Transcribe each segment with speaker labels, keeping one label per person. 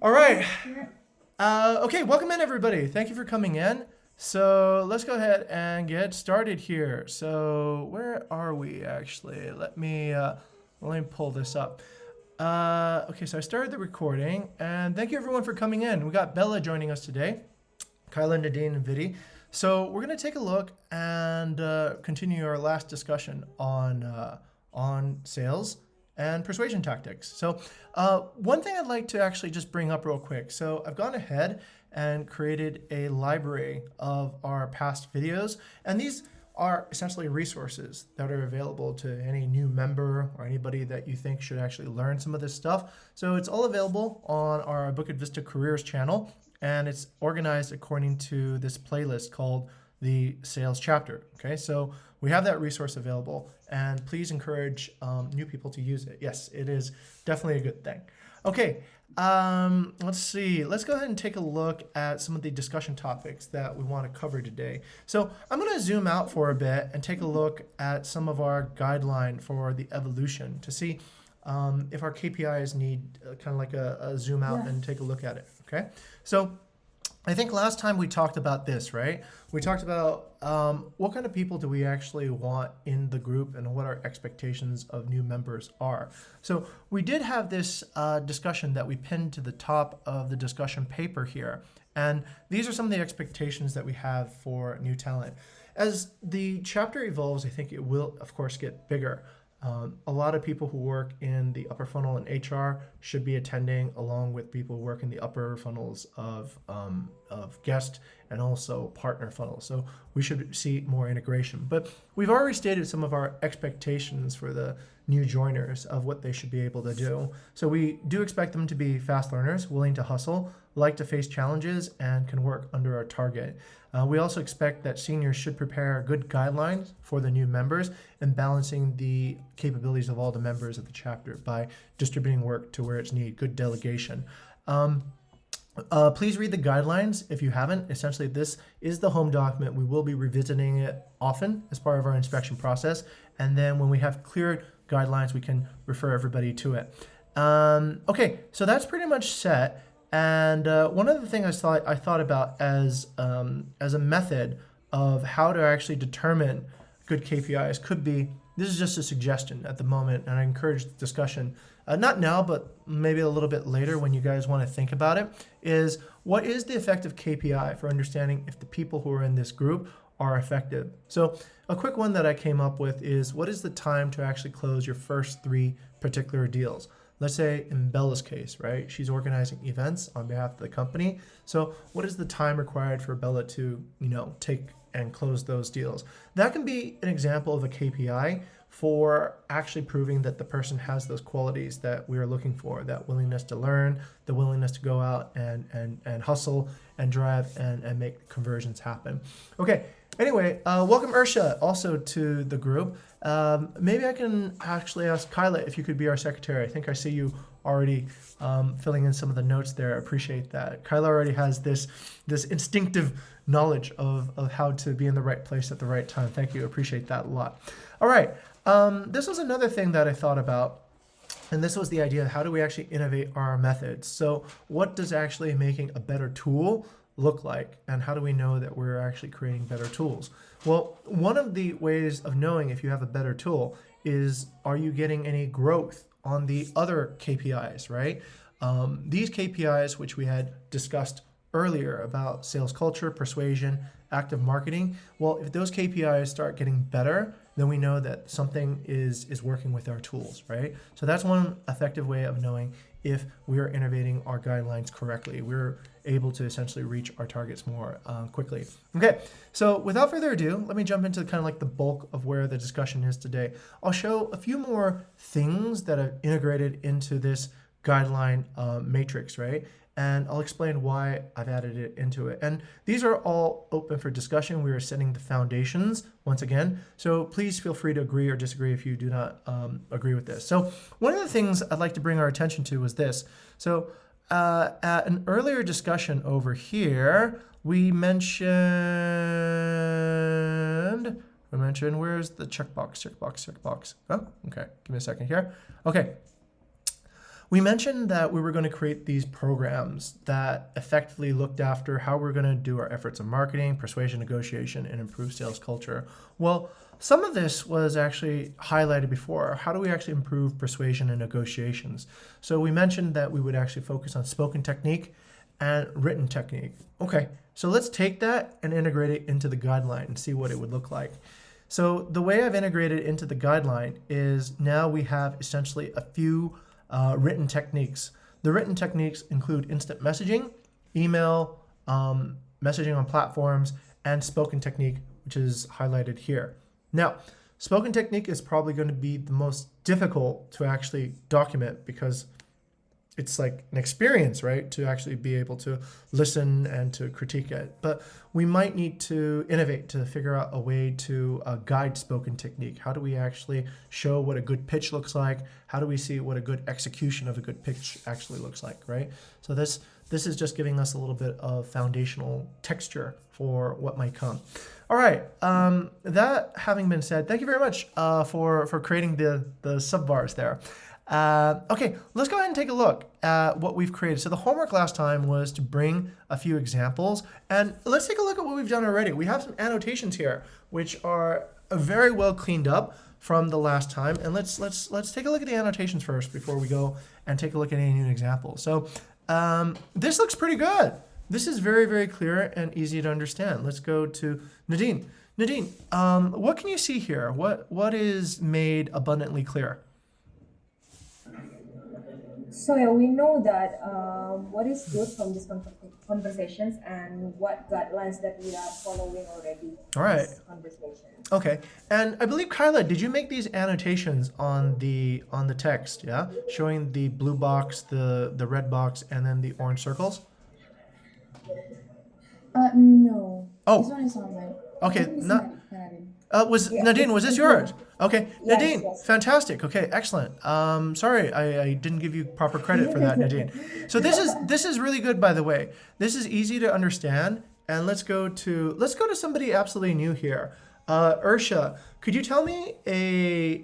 Speaker 1: All right. Okay, welcome in everybody. Thank you for coming in. So let's go ahead and get started here. So where are we actually? Let me pull this up. Okay, so I started the recording, and thank you everyone for coming in. We got Bella joining us today, Kyla, Nadine, and Vidi. So we're going to take a look and continue our last discussion on sales and persuasion tactics. So one thing I'd like to actually just bring up real quick. So I've gone ahead and created a library of our past videos, and these are essentially resources that are available to any new member or anybody that you think should actually learn some of this stuff. So it's all available on our Bukit Vista Careers channel, and it's organized according to this playlist called the sales chapter. Okay, so we have that resource available, and please encourage new people to use it. Yes, it is definitely a good thing. Okay, let's see. Let's go ahead and take a look at some of the discussion topics that we want to cover today. So I'm going to zoom out for a bit and take a look at some of our guideline for the evolution to see if our KPIs need kind of like a zoom out and take a look at it. Okay, so I think last time we talked about this, right? We talked about what kind of people do we actually want in the group and what our expectations of new members are. So we did have this discussion that we pinned to the top of the discussion paper here. And these are some of the expectations that we have for new talent. As the chapter evolves, I think it will, of course, get bigger. A lot of people who work in the upper funnel in HR should be attending, along with people who work in the upper funnels of guest and also partner funnels. So we should see more integration. But we've already stated some of our expectations for the new joiners of what they should be able to do. So we do expect them to be fast learners, willing to hustle, like to face challenges, and can work under our target. We also expect that seniors should prepare good guidelines for the new members and balancing the capabilities of all the members of the chapter by distributing work to where it's needed, good delegation. Please read the guidelines if you haven't. Essentially, this is the home document. We will be revisiting it often as part of our inspection process. And then when we have clear guidelines, we can refer everybody to it. Okay, so that's pretty much set. And one of the things I thought about as a method of how to actually determine good KPIs could be, this is just a suggestion at the moment, and I encourage discussion, not now, but maybe a little bit later when you guys want to think about it, is what is the effective KPI for understanding if the people who are in this group are effective? So a quick one that I came up with is, what is the time to actually close your first 3 particular deals? Let's say in Bella's case, right? She's organizing events on behalf of the company. So what is the time required for Bella to, take and close those deals? That can be an example of a KPI for actually proving that the person has those qualities that we are looking for, that willingness to learn, the willingness to go out and hustle and drive and make conversions happen. Okay, anyway, welcome Ursha also to the group. Maybe I can actually ask Kyla if you could be our secretary. I think I see you already filling in some of the notes there. I appreciate that. Kyla already has this instinctive knowledge of how to be in the right place at the right time. Thank you. Appreciate that a lot. All right. This was another thing that I thought about, and this was the idea, how do we actually innovate our methods? So what does actually making a better tool look like, and how do we know that we're actually creating better tools? Well, one of the ways of knowing if you have a better tool is, are you getting any growth on the other KPIs, right? These KPIs, which we had discussed earlier about sales culture, persuasion, active marketing, well, if those KPIs start getting better, then we know that something is working with our tools, right? So that's one effective way of knowing if we are innovating our guidelines correctly. We're able to essentially reach our targets more quickly. Okay, so without further ado, let me jump into kind of like the bulk of where the discussion is today. I'll show a few more things that I've integrated into this guideline matrix, right? And I'll explain why I've added it into it. And these are all open for discussion. We are setting the foundations once again. So please feel free to agree or disagree if you do not agree with this. So one of the things I'd like to bring our attention to was this. So at an earlier discussion over here, we mentioned, where's the checkbox? Oh, okay, give me a second here. Okay. We mentioned that we were going to create these programs that effectively looked after how we're going to do our efforts in marketing, persuasion, negotiation, and improve sales culture. Well, some of this was actually highlighted before. How do we actually improve persuasion and negotiations? So we mentioned that we would actually focus on spoken technique and written technique. Okay, so let's take that and integrate it into the guideline and see what it would look like. So the way I've integrated it into the guideline is now we have essentially a few written techniques. The written techniques include instant messaging, email, messaging on platforms, and spoken technique, which is highlighted here. Now, spoken technique is probably going to be the most difficult to actually document because it's like an experience, right? To actually be able to listen and to critique it. But we might need to innovate to figure out a way to guide spoken technique. How do we actually show what a good pitch looks like? How do we see what a good execution of a good pitch actually looks like, right? So this is just giving us a little bit of foundational texture for what might come. All right, that having been said, thank you very much for creating the sub bars there. Okay, let's go ahead and take a look at what we've created. So the homework last time was to bring a few examples, and let's take a look at what we've done already. We have some annotations here, which are very well cleaned up from the last time. And let's take a look at the annotations first before we go and take a look at any new examples. So this looks pretty good. This is very, very clear and easy to understand. Let's go to Nadine. Nadine, what can you see here? What is made abundantly clear?
Speaker 2: So yeah, we know that what is good from these conversations and what guidelines that we are following already
Speaker 1: All
Speaker 2: in
Speaker 1: right.
Speaker 2: this conversation.
Speaker 1: Okay. And I believe Kyla, did you make these annotations on the text? Yeah, showing the blue box, the red box, and then the orange circles.
Speaker 3: No. This
Speaker 1: Oh,
Speaker 3: one is on my. I
Speaker 1: okay.
Speaker 3: think this is
Speaker 1: Not.
Speaker 3: Nadine.
Speaker 1: Was
Speaker 2: Yeah,
Speaker 1: Nadine? Was this
Speaker 2: it's
Speaker 1: yours?
Speaker 2: mine.
Speaker 1: Okay,
Speaker 2: Yes,
Speaker 1: Nadine,
Speaker 2: yes.
Speaker 1: fantastic. Okay, excellent. Sorry, I didn't give you proper credit for that, Nadine. So this is really good, by the way. This is easy to understand. And let's go to somebody absolutely new here. Ursha, could you tell me a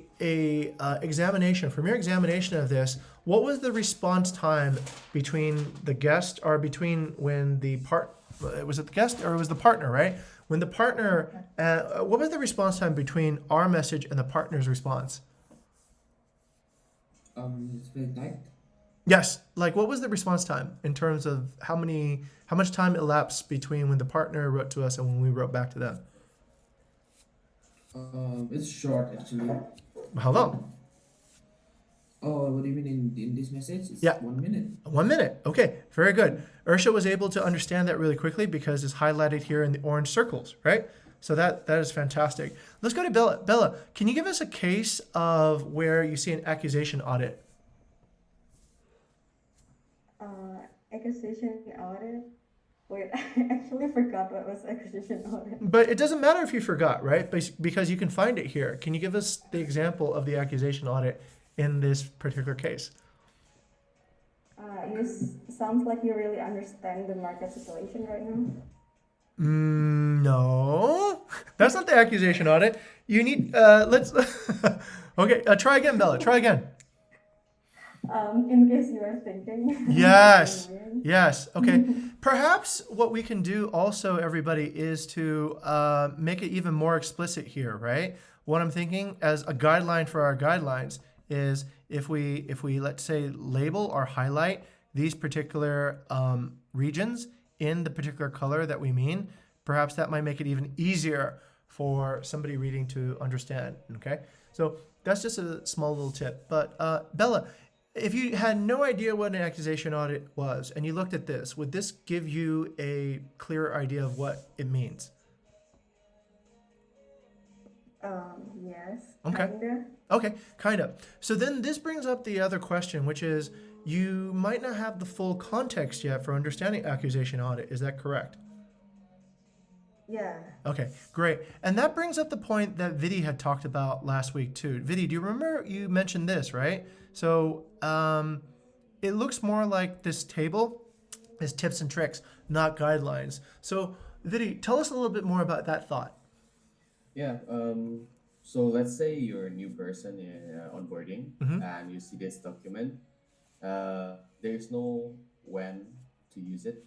Speaker 1: examination from your examination of this? What was the response time between the guest or between when the was it the guest or it was the partner, right? When the partner, what was the response time between our message and the partner's response?
Speaker 4: It's very tight.
Speaker 1: Yes, like what was the response time in terms of how much time elapsed between when the partner wrote to us and when we wrote back to them?
Speaker 4: It's short actually.
Speaker 1: How long?
Speaker 4: Oh, what do you mean in this message? It's
Speaker 1: Yeah,
Speaker 4: 1 minute.
Speaker 1: 1 minute. Okay, very good. Ursha was able to understand that really quickly because it's highlighted here in the orange circles, right? So that is fantastic. Let's go to Bella. Bella, can you give us a case of where you see an accusation audit?
Speaker 3: Acquisition audit. Wait, I actually forgot what was acquisition audit.
Speaker 1: But it doesn't matter if you forgot, right? Because you can find it here. Can you give us the example of the accusation audit in this particular case?
Speaker 3: Sounds like you really understand the market situation right now.
Speaker 1: No, that's not the accusation audit. You need, let's, okay, try again, Bella. Try again.
Speaker 3: In case you are thinking.
Speaker 1: Yes, yes. Okay. Perhaps what we can do also, everybody, is to make it even more explicit here, right? What I'm thinking as a guideline for our guidelines is if we let's say label or highlight these particular regions in the particular color that we mean, perhaps that might make it even easier for somebody reading to understand. Okay. So that's just a small little tip. But Bella, if you had no idea what an accusation audit was and you looked at this, would this give you a clear idea of what it means?
Speaker 3: Yes.
Speaker 1: Okay.
Speaker 3: Kinda.
Speaker 1: Okay, kind of. So then this brings up the other question, which is you might not have the full context yet for understanding accusation audit. Is that correct?
Speaker 3: Yeah.
Speaker 1: Okay, great. And that brings up the point that Vidhi had talked about last week too. Vidhi, do you remember you mentioned this, right? So it looks more like this table is tips and tricks, not guidelines. So Vidhi, tell us a little bit more about that thought.
Speaker 5: Yeah. So let's say you're a new person in onboarding
Speaker 1: Mm-hmm.
Speaker 5: and you see this document. There is no when to use it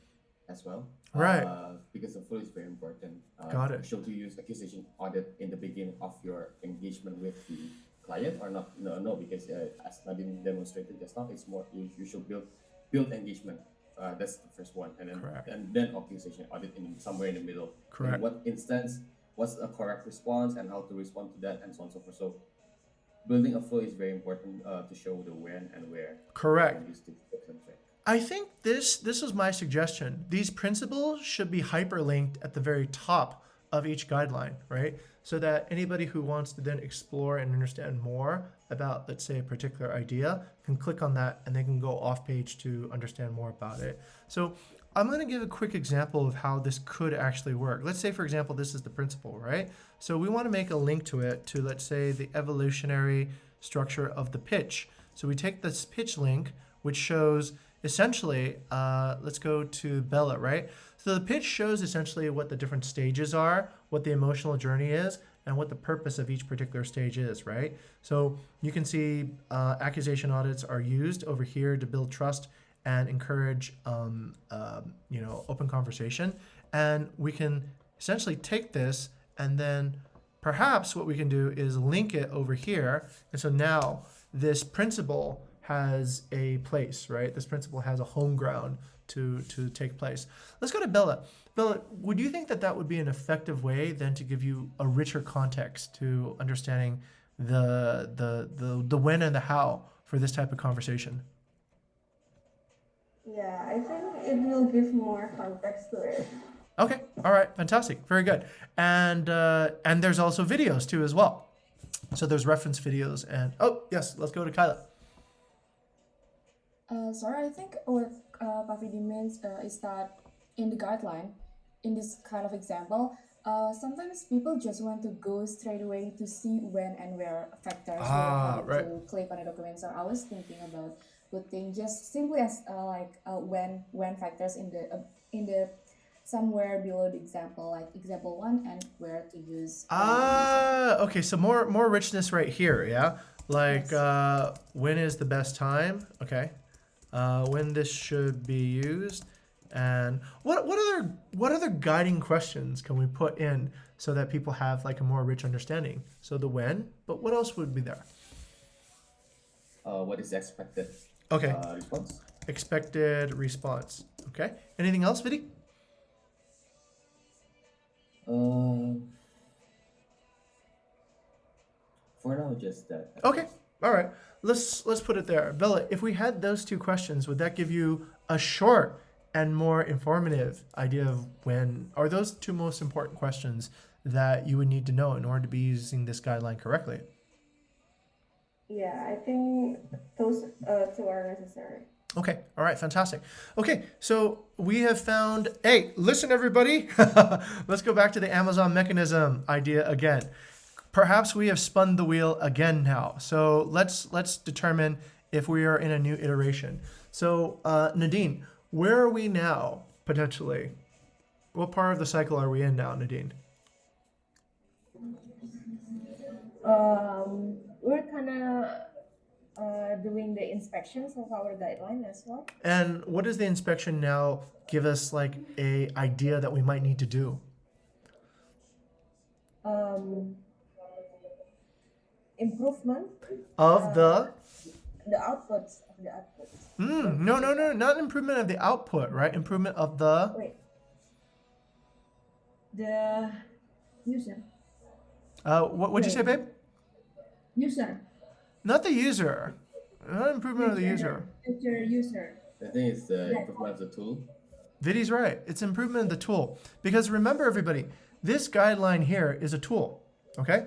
Speaker 5: as well.
Speaker 1: Right.
Speaker 5: Because the flow is very important.
Speaker 1: Got it.
Speaker 5: Show to use accusation audit in the beginning of your engagement with the client or not? No, no, because as Nadine demonstrated just now, it's more you should build engagement. That's the first one,
Speaker 1: Correct.
Speaker 5: and then accusation audit in somewhere in the middle.
Speaker 1: Correct.
Speaker 5: In what instance, what's a correct response, and how to respond to that, and so on and so forth. So building a flow is very important to show the when and where.
Speaker 1: Correct.
Speaker 5: And use the tips and tricks.
Speaker 1: I think this is my suggestion. These principles should be hyperlinked at the very top of each guideline, right? So that anybody who wants to then explore and understand more about, let's say, a particular idea can click on that and they can go off page to understand more about it. So I'm going to give a quick example of how this could actually work. Let's say, for example, this is the principle, right? So we want to make a link to it to, let's say, the evolutionary structure of the pitch. So we take this pitch link, which shows essentially, let's go to Bella, right? So the pitch shows essentially what the different stages are, what the emotional journey is, and what the purpose of each particular stage is, right? So you can see accusation audits are used over here to build trust and encourage, open conversation. And we can essentially take this and then perhaps what we can do is link it over here. And so now this principle has a place, right? This principle has a home ground to take place. Let's go to Bella. Bella, would you think that would be an effective way then to give you a richer context to understanding the when and the how for this type of conversation?
Speaker 3: Yeah, I think it will give more context to it.
Speaker 1: Okay, all right, fantastic, very good. And there's also videos too as well. So there's reference videos and oh yes, let's go to Kyla.
Speaker 6: Sorry, I think what Pak Vidi means is that in the guideline, in this kind of example, sometimes people just want to go straight away to see when and where factors
Speaker 1: Right.
Speaker 6: to click on a document. So I was thinking about putting just simply as when factors in the somewhere below the example, like example 1 and where to use.
Speaker 1: Okay, so more richness right here, yeah? Like
Speaker 6: Yes.
Speaker 1: when is the best time? Okay. When this should be used, and what other guiding questions can we put in so that people have like a more rich understanding? So the when, but what else would be there?
Speaker 5: What is the expected
Speaker 1: Okay,
Speaker 5: response?
Speaker 1: expected response. Okay, anything else, Vidi?
Speaker 5: For now, just that.
Speaker 1: Okay, all right. Let's put it there. Bella, if we had those two questions, would that give you a short and more informative idea of when are those two most important questions that you would need to know in order to be using this guideline correctly?
Speaker 3: Yeah, I think those two are necessary.
Speaker 1: Okay, all right, fantastic. Okay, so we have found, hey, listen everybody, let's go back to the Amazon mechanism idea again. Perhaps we have spun the wheel again now. So let's determine if we are in a new iteration. So Nadine, where are we now potentially? What part of the cycle are we in now, Nadine?
Speaker 2: We're kind of doing the inspections of our guideline as well.
Speaker 1: And what does the inspection now give us like a idea that we might need to do?
Speaker 2: Improvement
Speaker 1: Of the
Speaker 2: the outputs of the outputs.
Speaker 1: no, not improvement of the output, right? Improvement of the
Speaker 2: Wait. The user.
Speaker 1: what'd you say, babe?
Speaker 2: User.
Speaker 1: Not the user. Not improvement of the user.
Speaker 2: Future user.
Speaker 5: I think it's the improvement of the tool.
Speaker 1: Vidi's right. It's improvement of the tool. Because remember, everybody, this guideline here is a tool. Okay?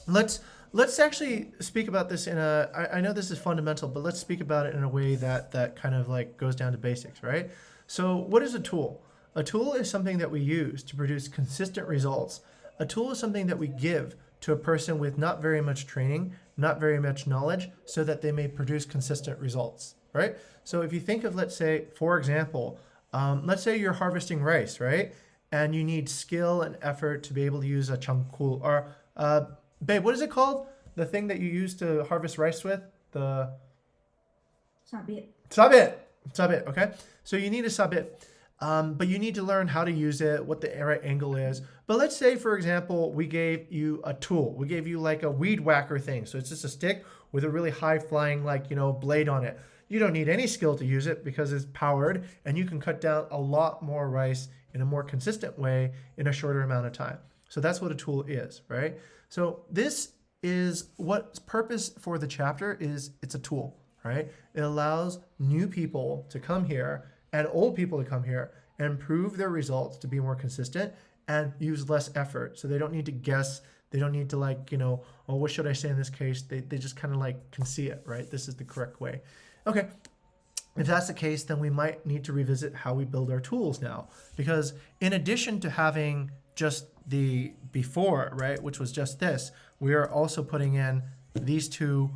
Speaker 1: Let's actually speak about this in a. I know this is fundamental, but let's speak about it in a way that kind of like goes down to basics, right? So what is a tool? A tool is something that we use to produce consistent results. A tool is something that we give to a person with not very much training, not very much knowledge, so that they may produce consistent results, right? So if you think of, let's say, for example, let's say you're harvesting rice, right? And you need skill and effort to be able to use a changkul, or babe, what is it called? The thing that you use to harvest rice with? The Subit, okay? So you need a subit, but you need to learn how to use it, what the right angle is. But let's say, for example, we gave you a tool. We gave you like a weed whacker thing. So it's just a stick with a really high flying, like, blade on it. You don't need any skill to use it because it's powered, and you can cut down a lot more rice in a more consistent way in a shorter amount of time. So that's what a tool is, right? So this is what's purpose for the chapter is it's a tool, right? It allows new people to come here and old people to come here and improve their results to be more consistent and use less effort. So they don't need to guess. They don't need to oh, what should I say in this case? They just kind of can see it, right? This is the correct way. Okay. If that's the case, then we might need to revisit how we build our tools now. Because in addition to having just the before, right, which was just this, we are also putting in these two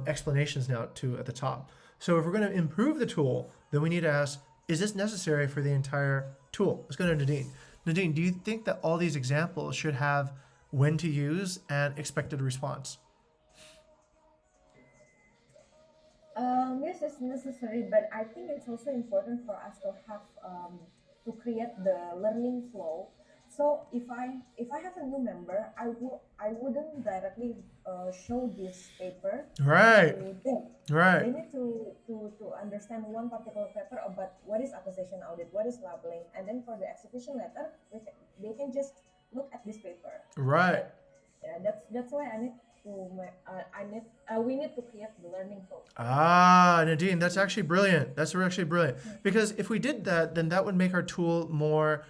Speaker 1: explanations now at the top. So if we're going to improve the tool, then we need to ask, is this necessary for the entire tool? Let's go to Nadine. Nadine, do you think that all these examples should have when to use and expected response?
Speaker 2: Yes, it's necessary, but I think it's also important for us to have to create the learning flow. So if I have a new member, I wouldn't directly show this paper
Speaker 1: Right.
Speaker 2: to them.
Speaker 1: Right.
Speaker 2: They need to understand one particular paper about what is acquisition audit, what is labeling, and then for the execution letter, they can just look at this paper.
Speaker 1: Right.
Speaker 2: Yeah, that's why we need to create the learning flow.
Speaker 1: Nadine, that's actually brilliant. That's actually brilliant. Because if we did that, then that would make our tool more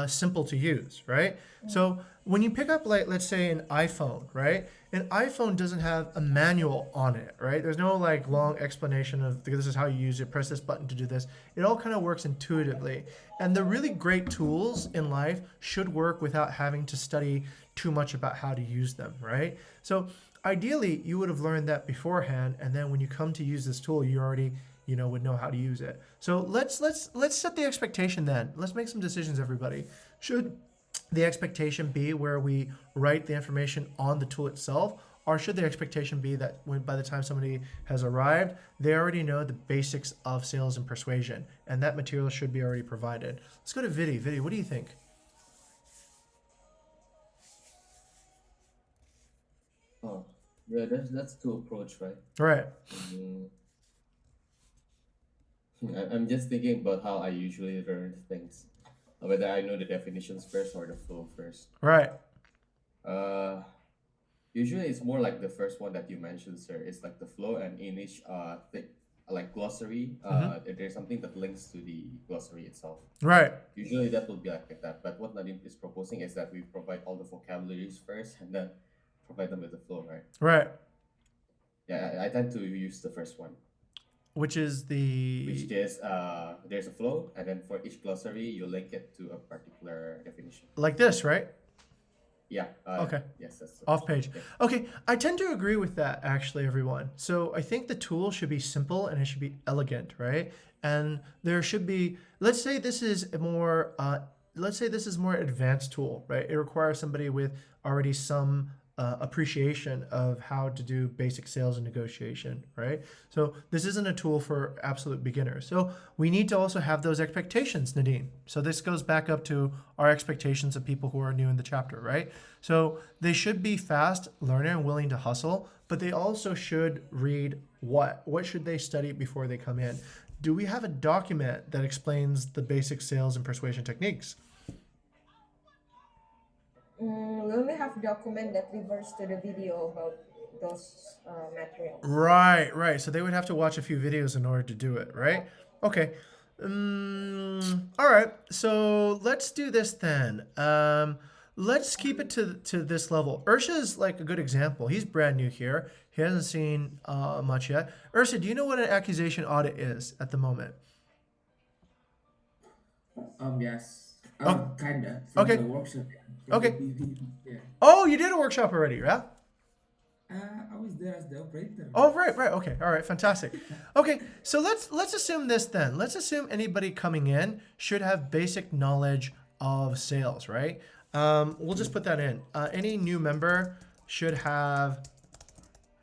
Speaker 1: simple to use, right? So when you pick up, let's say an iPhone, right? An iPhone doesn't have a manual on it, right? There's no long explanation of this is how you use it, press this button to do this. It all kind of works intuitively. And the really great tools in life should work without having to study too much about how to use them, right? So ideally, you would have learned that beforehand, and then when you come to use this tool, you already would know how to use it. So let's set the expectation then. Let's make some decisions, everybody. Should the expectation be where we write the information on the tool itself, or should the expectation be that by the time somebody has arrived, they already know the basics of sales and persuasion, and that material should be already provided? Let's go to Vidi. Vidi, what do you think?
Speaker 5: Oh, yeah, that's two approach, right?
Speaker 1: Right.
Speaker 5: Mm, I'm just thinking about how I usually learn things, whether I know the definitions first or the flow first.
Speaker 1: Right.
Speaker 5: Usually it's more like the first one that you mentioned, sir. It's like the flow, and in each thing, like glossary, there's something that links to the glossary itself.
Speaker 1: Right.
Speaker 5: Usually that will be like that. But what Nadine is proposing is that we provide all the vocabularies first and then provide them with the flow, right?
Speaker 1: Right.
Speaker 5: Yeah, I tend to use the first one,
Speaker 1: Which is
Speaker 5: which is there's a flow, and then for each glossary you link it to a particular definition.
Speaker 1: like this, right?
Speaker 5: Yeah.
Speaker 1: Okay.
Speaker 5: Yes, that's
Speaker 1: Off page.
Speaker 5: yeah.
Speaker 1: Okay, I tend to agree with that actually, everyone. So I think the tool should be simple and it should be elegant, right? And there should be, let's say this is more advanced tool, right? It requires somebody with already some appreciation of how to do basic sales and negotiation, right? So this isn't a tool for absolute beginners. So we need to also have those expectations, Nadine. So this goes back up to our expectations of people who are new in the chapter, right? So they should be fast learner and willing to hustle, but they also should read what? What should they study before they come in? Do we have a document that explains the basic sales and persuasion techniques?
Speaker 2: We only have document that refers to the video about those materials.
Speaker 1: Right, right. So they would have to watch a few videos in order to do it, right? Okay. All right. So let's do this then. Let's keep it to this level. Ursha is like a good example. He's brand new here. He hasn't seen much yet. Ursha, do you know what an accusation audit is at the moment?
Speaker 4: Yes.
Speaker 1: Oh.
Speaker 4: Kinda.
Speaker 1: Okay.
Speaker 4: The workshop.
Speaker 1: Okay.
Speaker 4: Yeah.
Speaker 1: Oh, you did a workshop already, yeah?
Speaker 4: I was there as the operator.
Speaker 1: Oh, right, right. Okay. All right. Fantastic. Okay. So let's assume this then. Let's assume anybody coming in should have basic knowledge of sales, right? We'll just put that in. Any new member should have.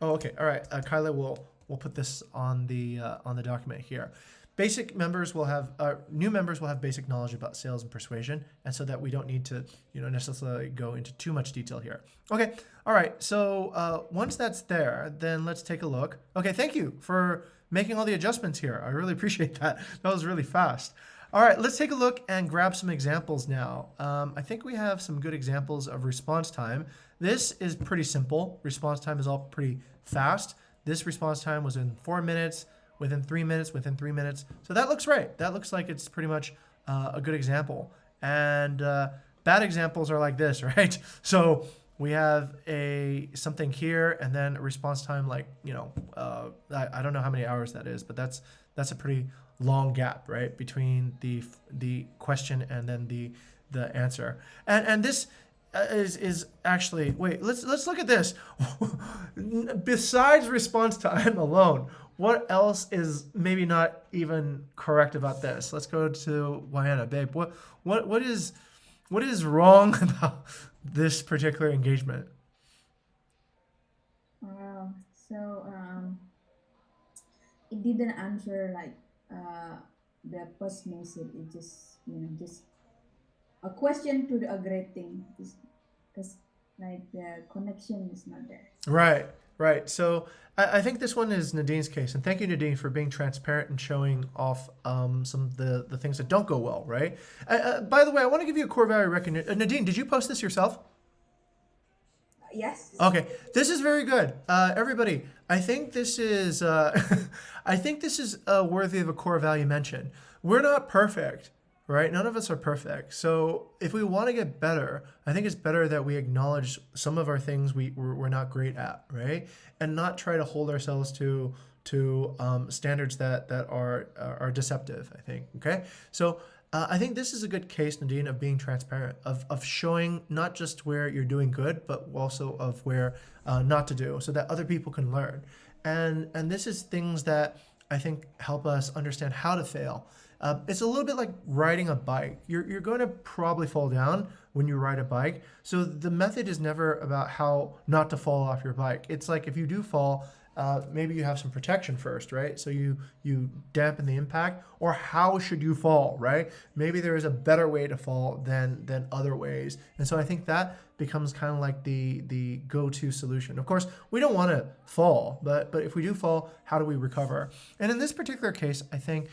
Speaker 1: Oh, okay. All right. Kyla will we'll put this on the document here. Basic members will have new members will have basic knowledge about sales and persuasion, and so that we don't need to necessarily go into too much detail here. Okay, all right. So once that's there, then let's take a look. Okay, thank you for making all the adjustments here. I really appreciate that. That was really fast. All right, let's take a look and grab some examples now. I think we have some good examples of response time. This is pretty simple. Response time is all pretty fast. This response time was in 4 minutes, within 3 minutes, within 3 minutes. So that looks right. That looks like it's pretty much a good example. And bad examples are like this, right? So we have something here, and then a response time like, I don't know how many hours that is, but that's a pretty long gap, right, between the question and then the answer. And this is actually, wait, let's look at this. Besides response time alone, what else is maybe not even correct about this? Let's go to Wayana. Babe, what is wrong about this particular engagement?
Speaker 3: So it didn't answer like the post message. It just a question to a greeting, because like the connection is not there.
Speaker 1: Right. So I think this one is Nadine's case, and thank you, Nadine, for being transparent and showing off some of the things that don't go well, right? By the way, I want to give you a core value recognition. Nadine, did you post this yourself?
Speaker 2: Yes.
Speaker 1: Okay, this is very good. Everybody, I think this is worthy of a core value mention. We're not perfect, right? None of us are perfect. So if we want to get better, I think it's better that we acknowledge some of our things we're not great at, right? And not try to hold ourselves to standards that are deceptive, I think, okay? So I think this is a good case, Nadine, of being transparent, of showing not just where you're doing good, but also of where not to do, so that other people can learn. And this is things that I think help us understand how to fail. It's a little bit like riding a bike. You're going to probably fall down when you ride a bike. So the method is never about how not to fall off your bike. It's like if you do fall, maybe you have some protection first, right? So you dampen the impact, or how should you fall, right? Maybe there is a better way to fall than other ways. And so I think that becomes kind of like the go-to solution. Of course, we don't want to fall, but if we do fall, how do we recover? And in this particular case, I think,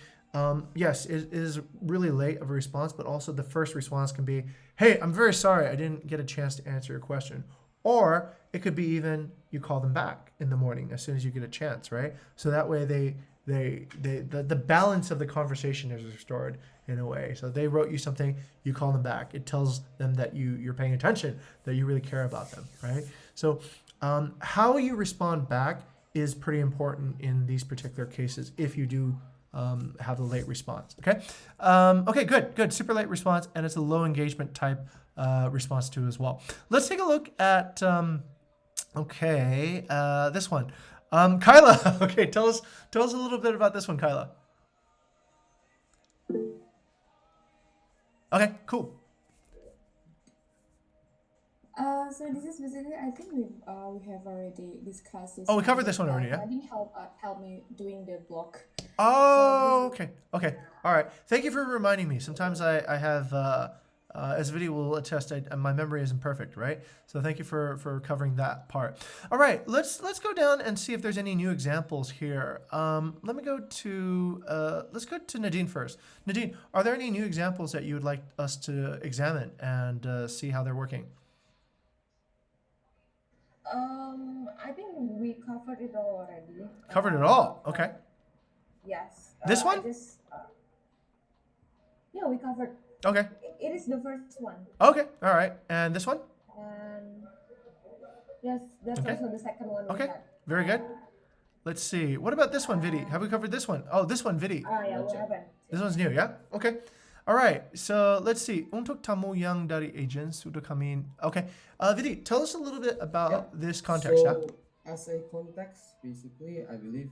Speaker 1: yes, it is really late of a response, but also the first response can be, hey, I'm very sorry, I didn't get a chance to answer your question. Or it could be even you call them back in the morning as soon as you get a chance, right? So that way the balance of the conversation is restored in a way. So they wrote you something, you call them back. It tells them that you're paying attention, that you really care about them, right? So how you respond back is pretty important in these particular cases if you do have a late response, okay? Okay, good, super late response, and it's a low engagement type response too as well. Let's take a look at, this one. Kyla, okay, tell us a little bit about this one, Kyla. Okay, cool.
Speaker 6: So this is basically, I think we have already discussed this.
Speaker 1: Oh, we covered this one already, yeah?
Speaker 6: I didn't help me doing the block.
Speaker 1: Oh, okay. All right. Thank you for reminding me. Sometimes I have, as Vidi will attest, my memory isn't perfect, right? So thank you for covering that part. All right, let's go down and see if there's any new examples here. Let's go to Nadine first. Nadine, are there any new examples that you would like us to examine and see how they're working?
Speaker 2: I think we covered it all already.
Speaker 1: Covered it all. Okay.
Speaker 2: Yes.
Speaker 1: This one?
Speaker 2: Yeah, we covered.
Speaker 1: Okay.
Speaker 2: It is the first one.
Speaker 1: Okay. All right. And this one?
Speaker 2: And yes, that's
Speaker 1: Okay.
Speaker 2: also the second one.
Speaker 1: Okay.
Speaker 2: We had.
Speaker 1: Very good. Let's see. What about this one, Vidi? Have we covered this one? Oh, this one, Vidi.
Speaker 2: Yeah, we haven't.
Speaker 1: This one's new, yeah? Okay. All right. So let's see. Untuk tamu yang dari agents sudah kami. Okay. Vidi, tell us a little bit about this context.
Speaker 5: So, as a context, basically, I believe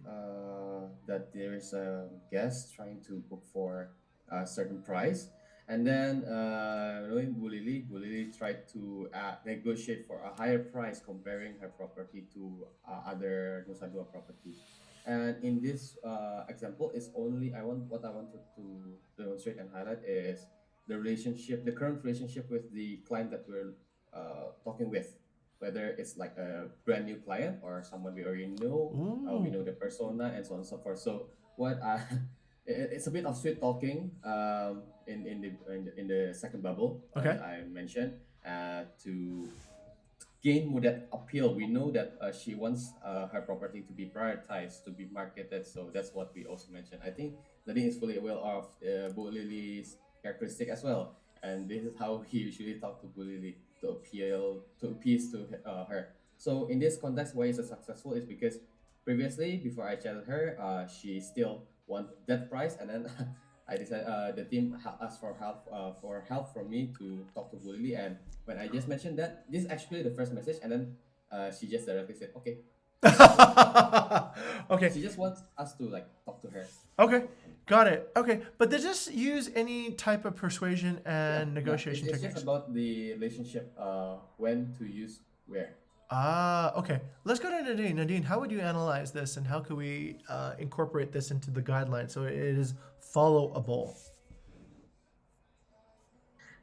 Speaker 5: that there is a guest trying to book for a certain price, and then Bu Lily tried to negotiate for a higher price, comparing her property to other Nusa Dua properties. And in this example, is only what I wanted to demonstrate and highlight is the current relationship with the client that we're talking with, whether it's like a brand new client or someone we already know, we know
Speaker 1: Ooh.
Speaker 5: the persona and so on and so forth. So what it's a bit of sweet talking in the second bubble
Speaker 1: Okay.
Speaker 5: that I mentioned to gain more that appeal. We know that she wants her property to be prioritized, to be marketed. So that's what we also mentioned. I think Nadine is fully aware of Bu Lily's characteristic as well, and this is how he usually talk to Bu Lily to appease to her. So in this context, why is it successful is because previously, before I chatted her, she still want that price, and then I decided the team asked for help from me to talk to Bu Lily, and when I just mentioned that, this is actually the first message, and then she just directly said, "Okay."
Speaker 1: Okay.
Speaker 5: She just wants us to like talk to her.
Speaker 1: Okay. Got it. Okay. But does this use any type of persuasion
Speaker 5: Yeah,
Speaker 1: and
Speaker 5: yeah.
Speaker 1: negotiation
Speaker 5: It's just
Speaker 1: techniques?
Speaker 5: about the relationship. When to use where.
Speaker 1: Okay. Let's go to Nadine. Nadine, how would you analyze this and how could we incorporate this into the guidelines so it is followable?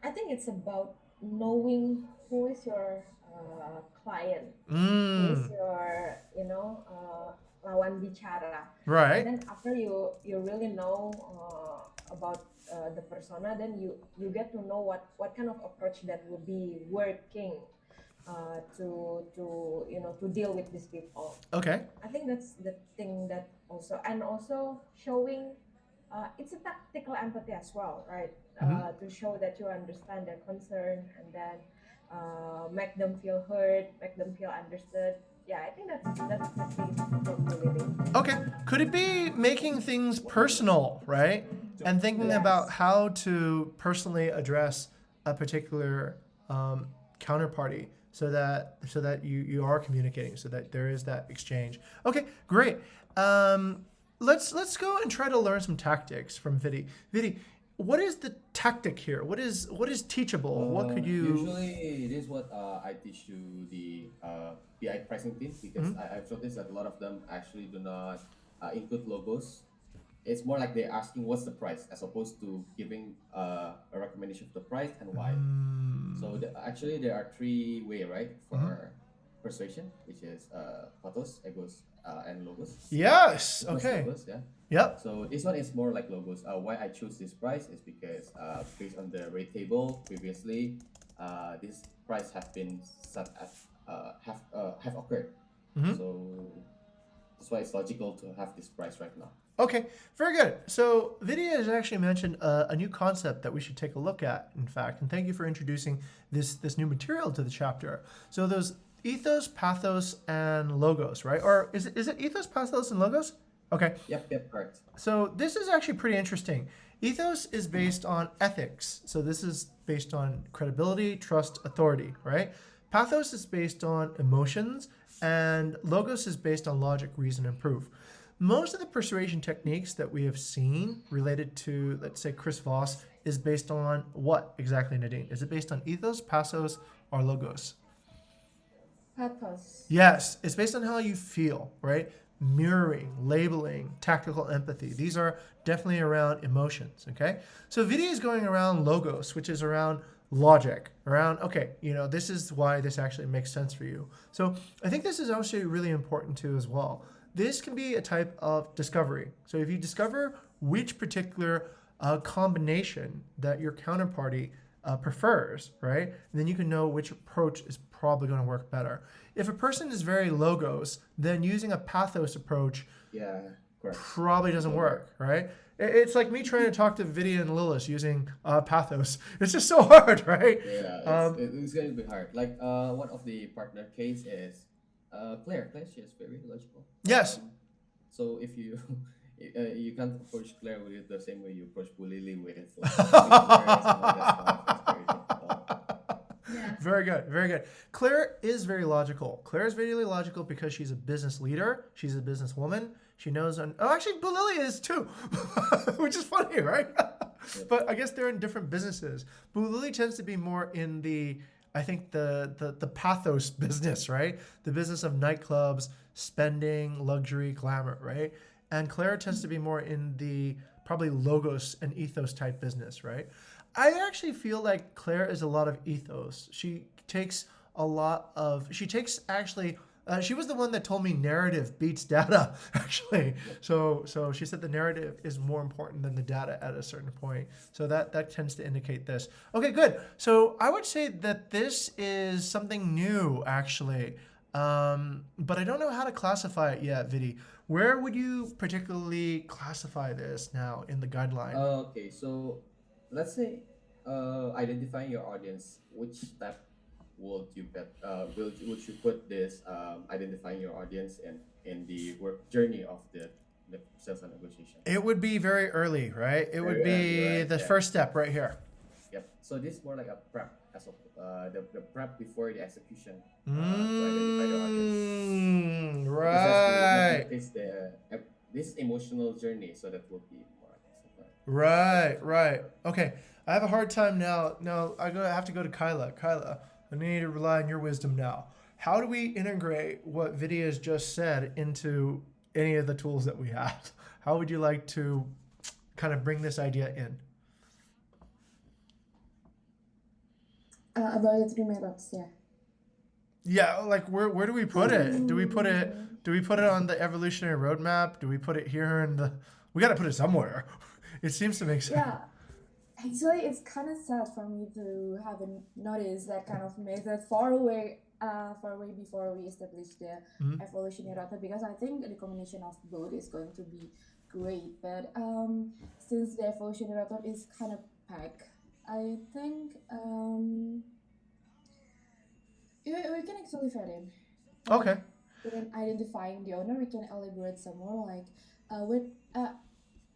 Speaker 2: I think it's about knowing who is your client, who is
Speaker 1: Mm,
Speaker 2: your lawan bicara, and
Speaker 1: right.
Speaker 2: then after you really know about the persona, then you get to know what kind of approach that would be working to deal with these people.
Speaker 1: Okay.
Speaker 2: I think that's the thing that also, and also showing it's a tactical empathy as well, right?
Speaker 1: Hmm.
Speaker 2: To show that you understand their concern and then make them feel heard, make them feel understood. Yeah, I think that's the key for living.
Speaker 1: Okay. Could it be making things personal, right? And thinking about
Speaker 2: Yes.
Speaker 1: how to personally address a particular counterparty so that you are communicating, so that there is that exchange. Okay, great. Let's go and try to learn some tactics from Vidi. Vidi, what is the tactic here? What is teachable? What could you?
Speaker 5: Usually, this is what I teach to the BI pricing team because
Speaker 1: Mhm.
Speaker 5: I've noticed that a lot of them actually do not include logos. It's more like they're asking what's the price as opposed to giving a recommendation of the price and why. So actually, there are three-way, right,
Speaker 1: Mhm.
Speaker 5: for persuasion, which is pathos, egos, and logos.
Speaker 1: Yes.
Speaker 5: Pathos,
Speaker 1: Okay.
Speaker 5: logos, yeah.
Speaker 1: Yep.
Speaker 5: So this one is more like logos. Why I choose this price is because based on the rate table previously, this price have been set at have occurred.
Speaker 1: Mhm.
Speaker 5: So that's why it's logical to have this price right now.
Speaker 1: Okay, very good. So Vidya has actually mentioned a new concept that we should take a look at, in fact, and thank you for introducing this new material to the chapter. So those ethos, pathos, and logos, right? Or is it ethos, pathos, and logos? Okay,
Speaker 5: Yep, correct.
Speaker 1: so this is actually pretty interesting. Ethos is based on ethics. So this is based on credibility, trust, authority, right? Pathos is based on emotions, and logos is based on logic, reason, and proof. Most of the persuasion techniques that we have seen related to, let's say, Chris Voss, is based on what exactly, Nadine? Is it based on ethos, pathos, or logos?
Speaker 6: Pathos.
Speaker 1: Yes, it's based on how you feel, right? Mirroring, labeling, tactical empathy. These are definitely around emotions, okay? So Vidya is going around logos, which is around logic, around, okay, this is why this actually makes sense for you. So I think this is also really important too as well. This can be a type of discovery. So if you discover which particular combination that your counterparty prefers, right? Then you can know which approach is probably going to work better. If a person is very logos, then using a pathos approach
Speaker 5: Yeah, correct.
Speaker 1: probably doesn't work, right? It's like me trying to talk to Vidya and Lilith using pathos. It's just so hard, right?
Speaker 5: Yeah,
Speaker 1: Um,
Speaker 5: it's going to be hard. Like one of the partner case is Claire. Claire, she is very logical.
Speaker 1: yes.
Speaker 5: So if you you can't approach Claire with it the same way you approach Bulili with like big words and all that stuff. It's very difficult.
Speaker 3: Yeah.
Speaker 1: Very good, very good. Claire is very logical. Claire is very logical because she's a business leader. She's a businesswoman. She knows. Actually, Bulili is too, which is funny, right? But I guess they're in different businesses. Bulili tends to be more in the I think the pathos business, right? The business of nightclubs, spending, luxury, glamour, right? And Claire tends to be more in the probably logos and ethos type business, right? I actually feel like Claire is a lot of ethos. She takes actually, she was the one that told me narrative beats data, actually. So she said the narrative is more important than the data at a certain point. So that tends to indicate this. Okay, good. So I would say that this is something new, actually. But I don't know how to classify it yet, Vidi. Where would you particularly classify this now in the guideline?
Speaker 5: Okay, so let's say identifying your audience, which step would you would you put this identifying your audience in the work journey of the sales and negotiation?
Speaker 1: It would be very early, right? It would
Speaker 5: Very early,
Speaker 1: be
Speaker 5: right?
Speaker 1: the
Speaker 5: Yeah.
Speaker 1: first step right here.
Speaker 5: Yep. So this is more like a prep as of the prep before the execution to identify the audience. Because
Speaker 1: Right.
Speaker 5: this emotional journey, so that will be more like
Speaker 1: Right. Okay. I have a hard time now. Now I have to go to Kyla. Kyla, I need to rely on your wisdom now. How do we integrate what Vidya has just said into any of the tools that we have? How would you like to kind of bring this idea in?
Speaker 6: About the three methods, yeah.
Speaker 1: Yeah, like where do we put it? Do we put it on the evolutionary roadmap? Do we put it here in the? We got to put it somewhere. It seems to make sense.
Speaker 6: Yeah, actually, it's kind of sad for me to haven't noticed that kind of method far away before we establish the evolutionary method, because I think the combination of both is going to be great. But since the evolutionary method is kind of packed, I think we can actually fit in.
Speaker 1: Okay.
Speaker 6: When identifying the owner, we can elaborate some more, like with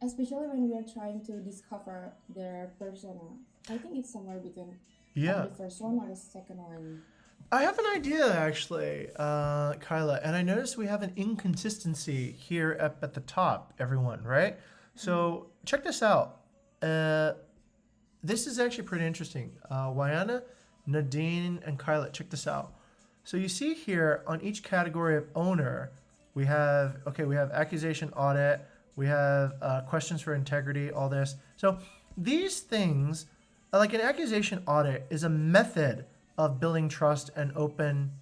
Speaker 6: especially when we are trying to discover their persona. I think it's somewhere between
Speaker 1: Yeah.
Speaker 6: the first one or the second one.
Speaker 1: I have an idea actually, Kyla, and I noticed we have an inconsistency here up at the top, everyone, right? So check this out. This is actually pretty interesting. Wayana, Nadine, and Kyla, check this out. So you see here on each category of owner, we have accusation audit, we have questions for integrity, all this. So these things, like an accusation audit, is a method of building trust and open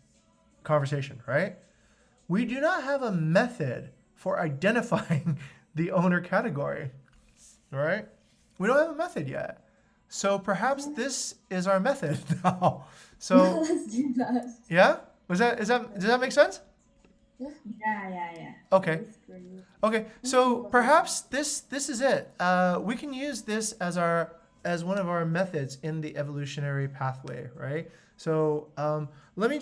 Speaker 1: conversation, right? We do not have a method for identifying the owner category, right? We don't have a method yet. So perhaps this is our method now. So
Speaker 6: Let's do that.
Speaker 1: yeah, does that make sense?
Speaker 3: Yeah.
Speaker 1: Okay.
Speaker 6: That's great.
Speaker 1: Okay, so perhaps this is it. We can use this as one of our methods in the evolutionary pathway, right? So let me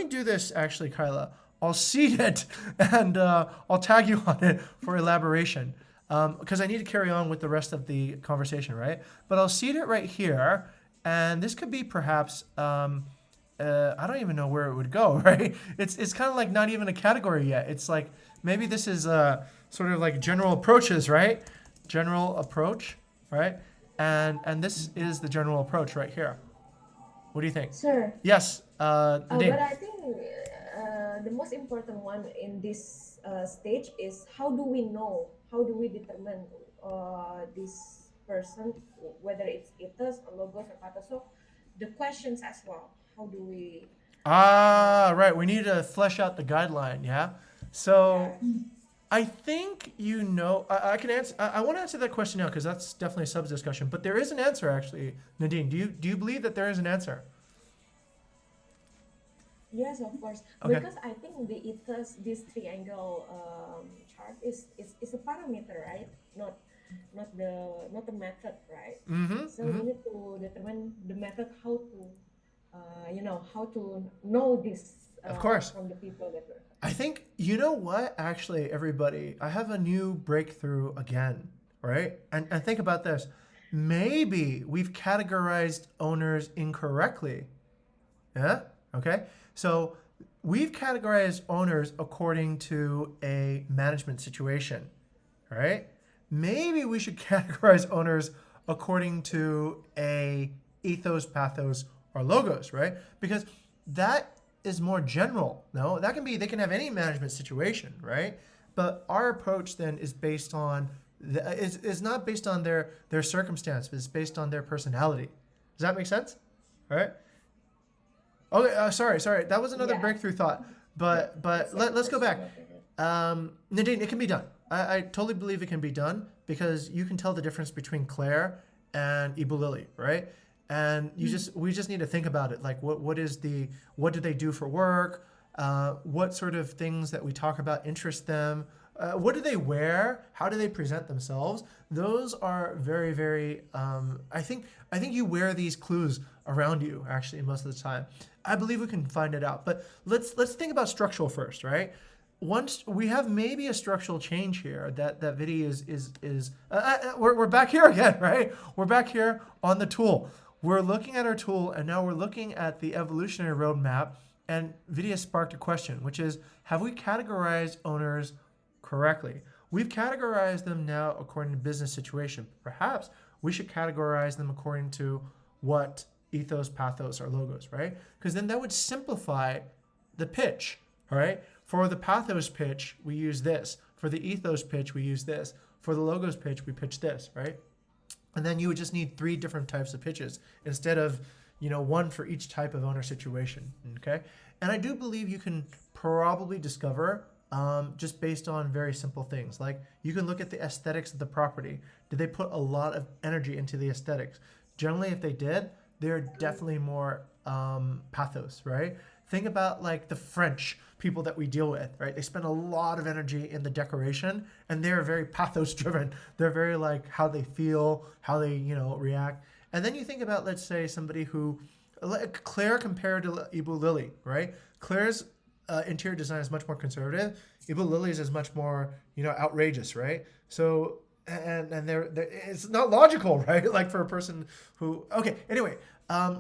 Speaker 1: do this actually, Kyla. I'll seed it and I'll tag you on it for elaboration because I need to carry on with the rest of the conversation, right? But I'll seed it right here, and this could be perhaps. I don't even know where it would go, right? It's kind of like not even a category yet. It's like maybe this is sort of like general approaches, right? General approach, right? And this is the general approach right here. What do you think?
Speaker 2: Sure.
Speaker 1: Yes, Nadine.
Speaker 2: But I think the most important one in this stage is how do we know, how do we determine this person, whether it's ethos or logos or pathos. So the questions as well. How do we?
Speaker 1: Right. We need to flesh out the guideline. Yeah. So I think I can answer. I want to answer that question now because that's definitely a sub discussion. But there is an answer actually, Nadine. Do you believe that there is an answer?
Speaker 2: Yes, of course.
Speaker 1: Okay.
Speaker 2: Because I think the ethos, this triangle chart is a parameter, right? Not the method, right? So we need to determine the method, how to how to know this
Speaker 1: Of course.
Speaker 2: from the people that we're.
Speaker 1: I think, you know what, actually, everybody, I have a new breakthrough again, right? And think about this. Maybe we've categorized owners incorrectly. Yeah? Okay? So we've categorized owners according to a management situation, right? Maybe we should categorize owners according to a ethos, pathos, or logos, right? Because that is more general. No, that can be, they can have any management situation, right? But our approach then is based on, is not based on their circumstance, but it's based on their personality. Does that make sense? All right. Okay, sorry. That was another
Speaker 2: Yeah.
Speaker 1: breakthrough thought. But let's go back. Nadine, it can be done. I totally believe it can be done because you can tell the difference between Claire and Ibu Lily, right? And we just need to think about it. Like what do they do for work? What sort of things that we talk about interest them? What do they wear? How do they present themselves? Those are very, very. I think you wear these clues around you actually most of the time. I believe we can find it out. But let's think about structural first, right? Once we have maybe a structural change here, that Vidi we're back here again, right? We're back here on the tool. We're looking at our tool, and now we're looking at the evolutionary roadmap. And Vidi has sparked a question, which is: have we categorized owners correctly? We've categorized them now according to business situation. Perhaps we should categorize them according to what ethos, pathos, or logos, right? Because then that would simplify the pitch, all right? For the pathos pitch, we use this. For the ethos pitch, we use this. For the logos pitch, we pitch this, right? And then you would just need 3 different types of pitches instead of, one for each type of owner situation, okay? And I do believe you can probably discover just based on very simple things. Like you can look at the aesthetics of the property. Did they put a lot of energy into the aesthetics? Generally, if they did, they're definitely more pathos, right? Think about like the French people that we deal with, right? They spend a lot of energy in the decoration and they're very pathos driven. They're very like how they feel, how they, react. And then you think about, let's say, somebody who, like Claire compared to Ibu Lily, right? Claire's interior design is much more conservative. Ibu Lily's is much more, outrageous, right? So, and they're it's not logical, right? Like for a person who, okay, anyway,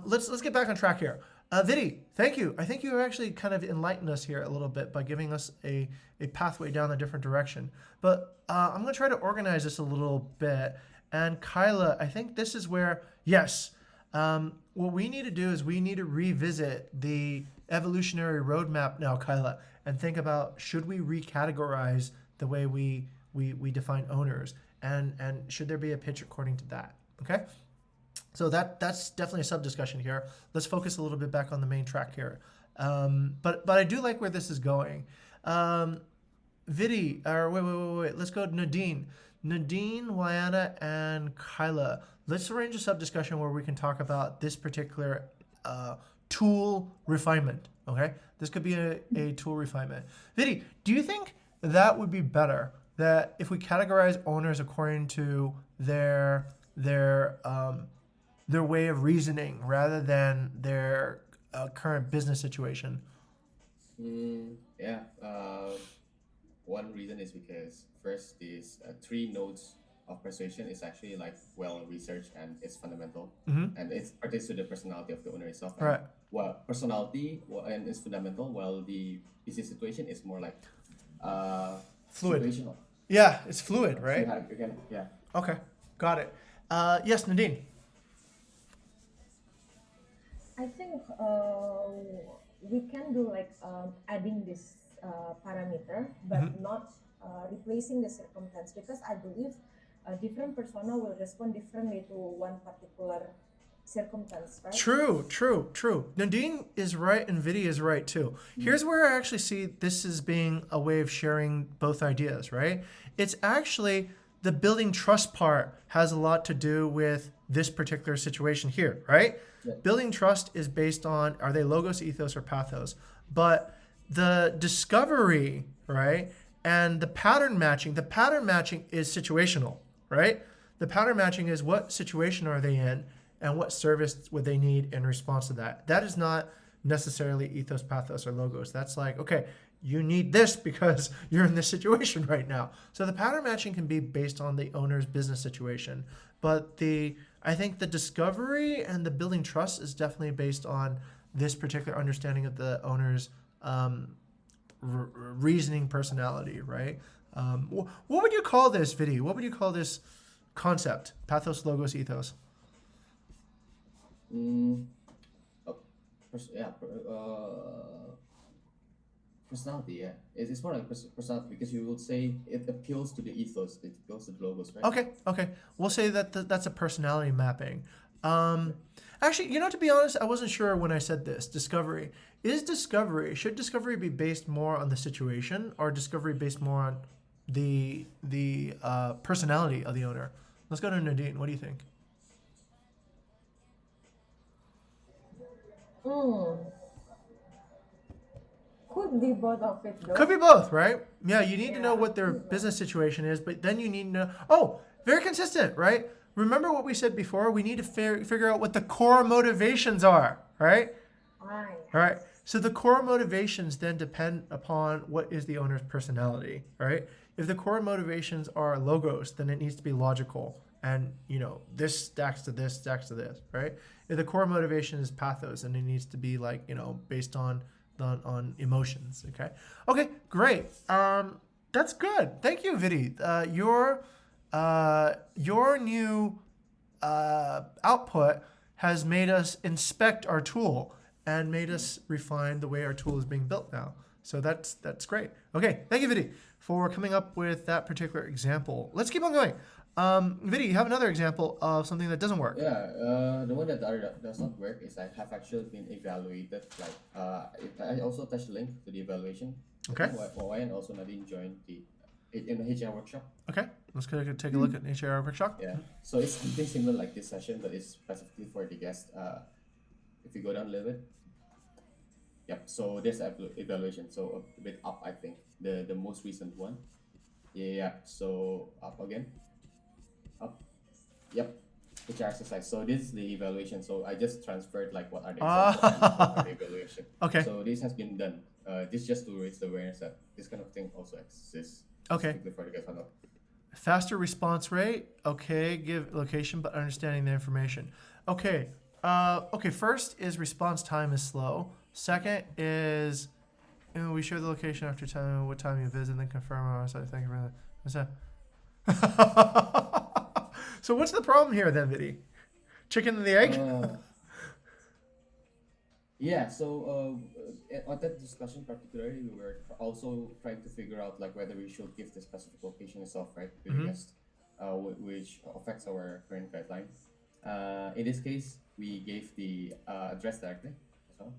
Speaker 1: let's get back on track here. Vidi, thank you. I think you actually kind of enlightened us here a little bit by giving us a pathway down a different direction. But I'm going to try to organize this a little bit. And Kyla, I think this is where, yes, what we need to do is we need to revisit the evolutionary roadmap now, Kyla, and think about, should we recategorize the way we define owners? And should there be a pitch according to that? Okay? So that's definitely a sub-discussion here. Let's focus a little bit back on the main track here. But I do like where this is going. Vidi, or wait. Let's go to Nadine. Nadine, Wayana, and Kyla. Let's arrange a sub-discussion where we can talk about this particular tool refinement, okay? This could be a tool refinement. Vidi, do you think that would be better, that if we categorize owners according to their way of reasoning rather than their current business situation?
Speaker 5: Yeah. One reason is because first, these 3 nodes of persuasion is actually like well researched and it's fundamental, and it pertains to the personality of the owner itself. And,
Speaker 1: Right.
Speaker 5: well, personality and is fundamental, while the business situation is more like
Speaker 1: Fluid.
Speaker 5: situational.
Speaker 1: Yeah, it's fluid, right?
Speaker 5: Yeah.
Speaker 1: Okay, got it. Yes, Nadine.
Speaker 2: I think we can do like adding this parameter, but not replacing the circumstance, because I believe a different persona will respond differently to one particular circumstance, right?
Speaker 1: True. Nadine is right and Vidi is right too. Here's where I actually see this as being a way of sharing both ideas, right? It's actually the building trust part has a lot to do with this particular situation here, right?
Speaker 5: Yeah.
Speaker 1: Building trust is based on, are they logos, ethos, or pathos? But the discovery, right, and the pattern matching is situational, right? The pattern matching is what situation are they in and what service would they need in response to that. That is not necessarily ethos, pathos, or logos. That's like, okay, you need this because you're in this situation right now. So the pattern matching can be based on the owner's business situation. But I think the discovery and the building trust is definitely based on this particular understanding of the owner's reasoning personality, right? What would you call this, Vidi? What would you call this concept? Pathos, logos, ethos.
Speaker 5: personality. Yeah, it's more like personality because you would say it appeals to the ethos, it appeals to the logos, right?
Speaker 1: Okay. We'll say that that's a personality mapping. Um, Actually, to be honest, I wasn't sure when I said this. Discovery. Should discovery be based more on the situation or discovery based more on the personality of the owner? Let's go to Nadine. What do you think?
Speaker 2: Mm, could be both of it
Speaker 1: Could
Speaker 2: though.
Speaker 1: be both, right? Yeah, you need to know
Speaker 2: Yeah.
Speaker 1: what their business situation is, but then you need to know. Oh, very consistent, right? Remember what we said before? We need to figure out what the core motivations are, right?
Speaker 2: Right.
Speaker 1: All right. So the core motivations then depend upon what is the owner's personality, right? If the core motivations are logos, then it needs to be logical. And, this stacks to this, stacks to this, right? If the core motivation is pathos, then it needs to be like, based on emotions, okay? Okay, great. That's good. Thank you, Vidi. Your new output has made us inspect our tool and made us refine the way our tool is being built now. So that's great. Okay, thank you, Vidi, for coming up with that particular example. Let's keep on going. Vidi, you have another example of something that doesn't work.
Speaker 5: Yeah, the one that does not work is I have actually been evaluated. Like, I also attached a link to the evaluation.
Speaker 1: Okay.
Speaker 5: Why and also Nadine joined in the HR workshop.
Speaker 1: Okay, let's go take a look at HR workshop.
Speaker 5: Yeah, so it's something similar like this session, but it's specifically for the guest. If you go down a little bit, yep. So there's evaluation. So a bit up, I think the most recent one. Yeah. So up again, up. Yep. HR exercise. So this is the evaluation. So I just transferred like what are the examples and what are the evaluation.
Speaker 1: Okay.
Speaker 5: So this has been done. This just to raise the awareness that this kind of thing also exists.
Speaker 1: Okay.
Speaker 5: Specifically for the guest funnel.
Speaker 1: Faster response rate. Okay, give location, but understanding the information. Okay. Okay. First is response time is slow. Second is we share the location after time what time you visit, then confirm our site. Thank you for that. What's that? So what's the problem here then, Vidi? Chicken and the egg?
Speaker 5: Yeah, so on that discussion particularly, we were also trying to figure out like whether we should give the specific location itself, right, to the guest, which affects our current guideline. In this case, we gave the address directly as well.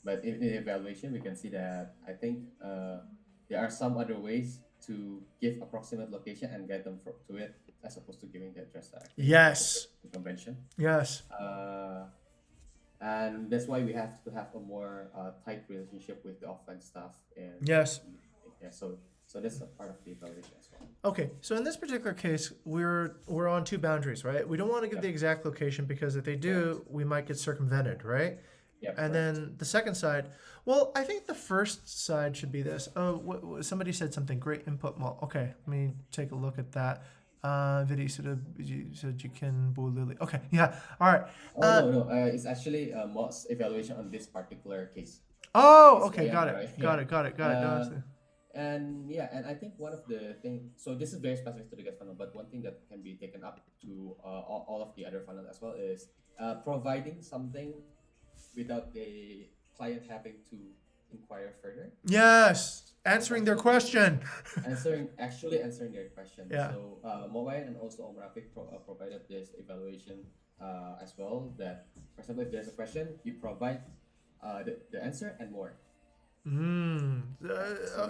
Speaker 5: But in the evaluation, we can see that I think there are some other ways to give approximate location and guide them to it as opposed to giving the address directly.
Speaker 1: Yes.
Speaker 5: The convention.
Speaker 1: Yes.
Speaker 5: And that's why we have to have a more tight relationship with the offline staff. And
Speaker 1: Yes.
Speaker 5: yeah, so that's a part of the evaluation as well.
Speaker 1: Okay, so in this particular case, we're on two boundaries, right? We don't want to give the exact location because if they do, we might get circumvented, right?
Speaker 5: Yeah.
Speaker 1: And then the second side, well, I think the first side should be this. Oh, somebody said something. Great input. Okay, let me take a look at that. Vidi said you can boo Lily. Okay, yeah, all right.
Speaker 5: No, it's actually Mo's evaluation on this particular case.
Speaker 1: Oh,
Speaker 5: It's
Speaker 1: okay,
Speaker 5: AI,
Speaker 1: got it,
Speaker 5: right?
Speaker 1: got
Speaker 5: Yeah.
Speaker 1: it, got it, got it. No, it's-
Speaker 5: And I think one of the things, so this is very specific to the guest funnel, but one thing that can be taken up to all of the other funnels as well is providing something without the client having to inquire further.
Speaker 1: Yes, answering their question.
Speaker 5: Answering their question.
Speaker 1: Yeah.
Speaker 5: So Mobile and also Om Rafiq provided this evaluation as well. That for example, if there's a question, you provide the answer and more.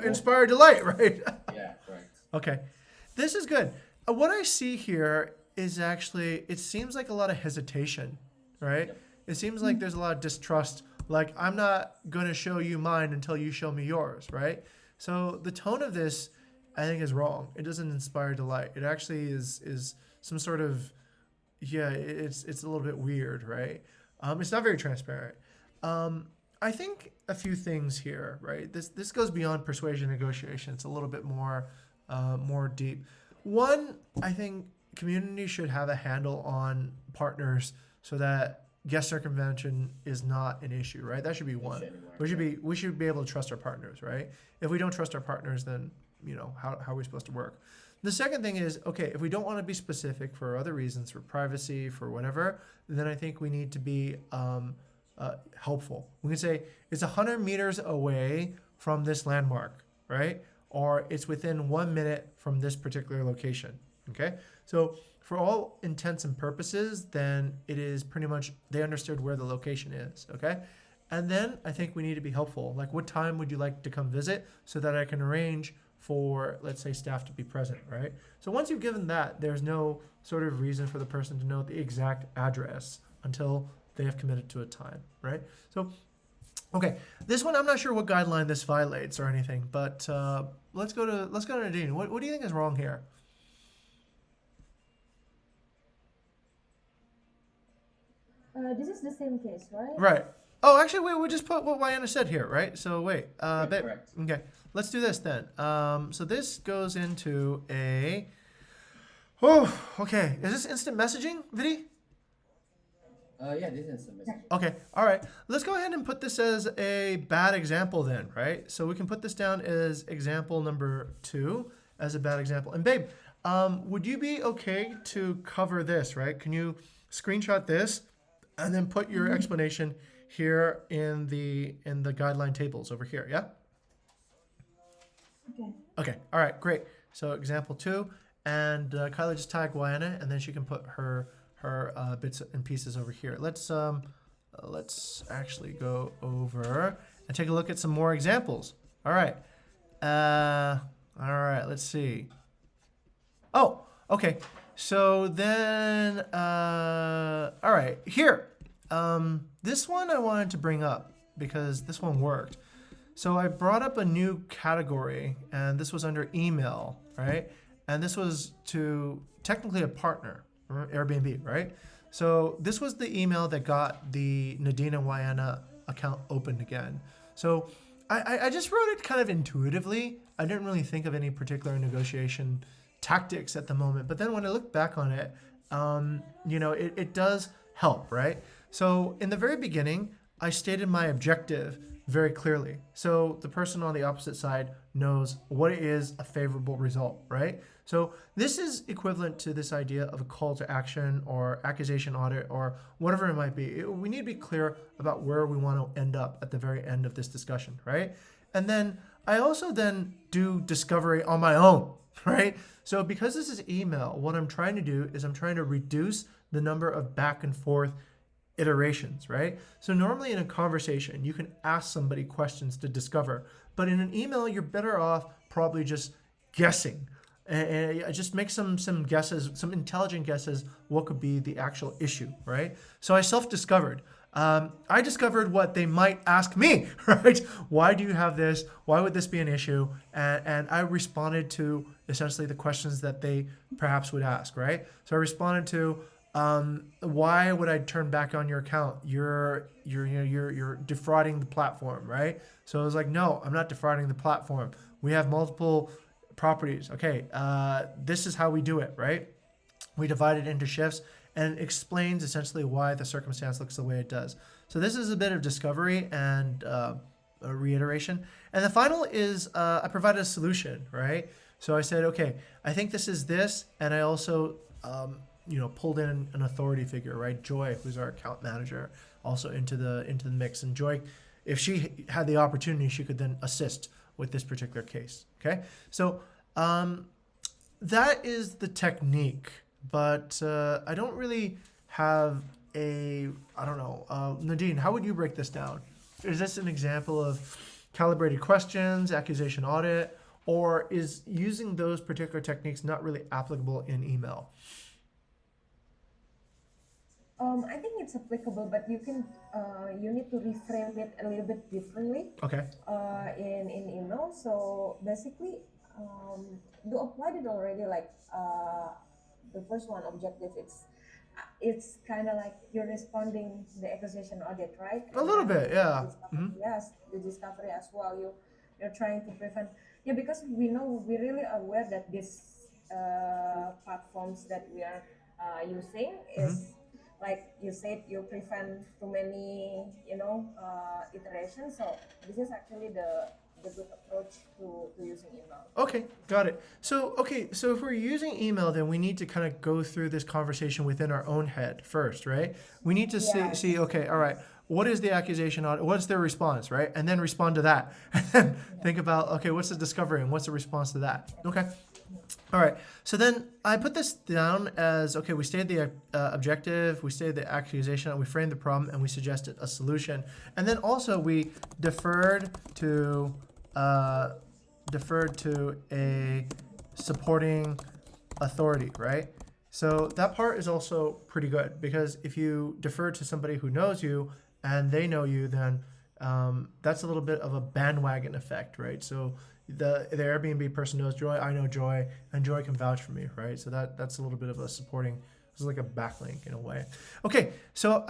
Speaker 1: Inspire delight, right?
Speaker 5: Yeah, correct.
Speaker 1: Okay, this is good. What I see here is actually, it seems like a lot of hesitation, right?
Speaker 5: Yep.
Speaker 1: It seems like there's a lot of distrust. Like, I'm not going to show you mine until you show me yours, right? So the tone of this, I think, is wrong. It doesn't inspire delight. It actually is some sort of, it's a little bit weird, right? It's not very transparent. I think a few things here, right? This goes beyond persuasion negotiation. It's a little bit more deep. One, I think community should have a handle on partners so that guest circumvention is not an issue, right? That should be one. We should be able to trust our partners, right? If we don't trust our partners, then how are we supposed to work? The second thing is, okay, if we don't want to be specific for other reasons, for privacy, for whatever, then I think we need to be helpful. We can say it's 100 meters away from this landmark, right? Or it's within 1 minute from this particular location, okay? So for all intents and purposes, then it is pretty much, they understood where the location is, okay? And then I think we need to be helpful. Like, what time would you like to come visit so that I can arrange for, let's say, staff to be present, right? So once you've given that, there's no sort of reason for the person to know the exact address until they have committed to a time, right? So, okay, this one I'm not sure what guideline this violates or anything, but let's go to Nadine. What do you think is wrong here?
Speaker 2: This is the same case, right?
Speaker 1: Right. Oh, actually, wait, we just put what Wayana said here, right? So wait, babe,
Speaker 5: Correct.
Speaker 1: okay, let's do this then. So this goes into a, oh, okay, is this instant messaging, Vidi?
Speaker 5: Yeah, this is a message.
Speaker 1: Okay, all right. Let's go ahead and put this as a bad example then, right? So we can put this down as example number 2 as a bad example. And babe, would you be okay to cover this, right? Can you screenshot this and then put your explanation here in the guideline tables over here, yeah?
Speaker 3: Okay.
Speaker 1: Okay, all right, great. So example 2, and Kyla just tag Wayana, and then she can put her bits and pieces over here. Let's actually go over and take a look at some more examples. All right, let's see. Oh, okay. So then, all right, here. This one I wanted to bring up because this one worked. So I brought up a new category, and this was under email, right? And this was to technically a partner, Airbnb, right? So this was the email that got the Nadine and Wayana account opened again. So I just wrote it kind of intuitively. I didn't really think of any particular negotiation tactics at the moment. But then when I look back on it, it does help, right? So in the very beginning, I stated my objective very clearly. So the person on the opposite side knows what is a favorable result, right? So this is equivalent to this idea of a call to action or accusation audit or whatever it might be. We need to be clear about where we want to end up at the very end of this discussion, right? And then I also then do discovery on my own, right? So because this is email, what I'm trying to do is I'm trying to reduce the number of back and forth iterations, right? So normally in a conversation, you can ask somebody questions to discover, but in an email, you're better off probably just guessing and just make some guesses, some intelligent guesses, what could be the actual issue, right? So I self-discovered. I discovered what they might ask me, right? Why do you have this? Why would this be an issue? And I responded to essentially the questions that they perhaps would ask, right? So I responded to, why would I turn back on your account? You're defrauding the platform, right? So I was like, no, I'm not defrauding the platform. We have multiple properties. Okay, this is how we do it, right? We divide it into shifts and it explains essentially why the circumstance looks the way it does. So this is a bit of discovery and a reiteration. And the final is I provided a solution, right? So I said, okay, I think this is this, and I also pulled in an authority figure, right? Joy, who's our account manager, also into the mix. And Joy, if she had the opportunity, she could then assist with this particular case. Okay, so that is the technique, but I don't really have Nadine, how would you break this down? Is this an example of calibrated questions, accusation audit, or is using those particular techniques not really applicable in email?
Speaker 2: I think it's applicable, but you need to reframe it a little bit differently.
Speaker 1: Okay.
Speaker 2: In email. So basically, you applied it already. Like the first one, objective. It's kind of like you're responding the accusation audit, right?
Speaker 1: A little bit, yeah.
Speaker 2: Yes, the discovery as well. You're trying to prevent. Yeah, because we're really aware that these platforms that we are using is. Like you said, you prevent too many, iterations. So this is actually the good approach to using email.
Speaker 1: Okay, got it. So if we're using email, then we need to kind of go through this conversation within our own head first, right? We need to see, okay, all right, what is the accusation on, what's their response, right? And then respond to that. And then think about, okay, what's the discovery and what's the response to that? Okay. All right. So then I put this down as, okay, we stated the objective, we stated the accusation, we framed the problem, and we suggested a solution. And then also we deferred to a supporting authority, right? So that part is also pretty good, because if you defer to somebody who knows you and they know you, then that's a little bit of a bandwagon effect, right? So the Airbnb person knows Joy, I know Joy, and Joy can vouch for me, right? So that's a little bit of a supporting. It's like a backlink in a way. Okay, so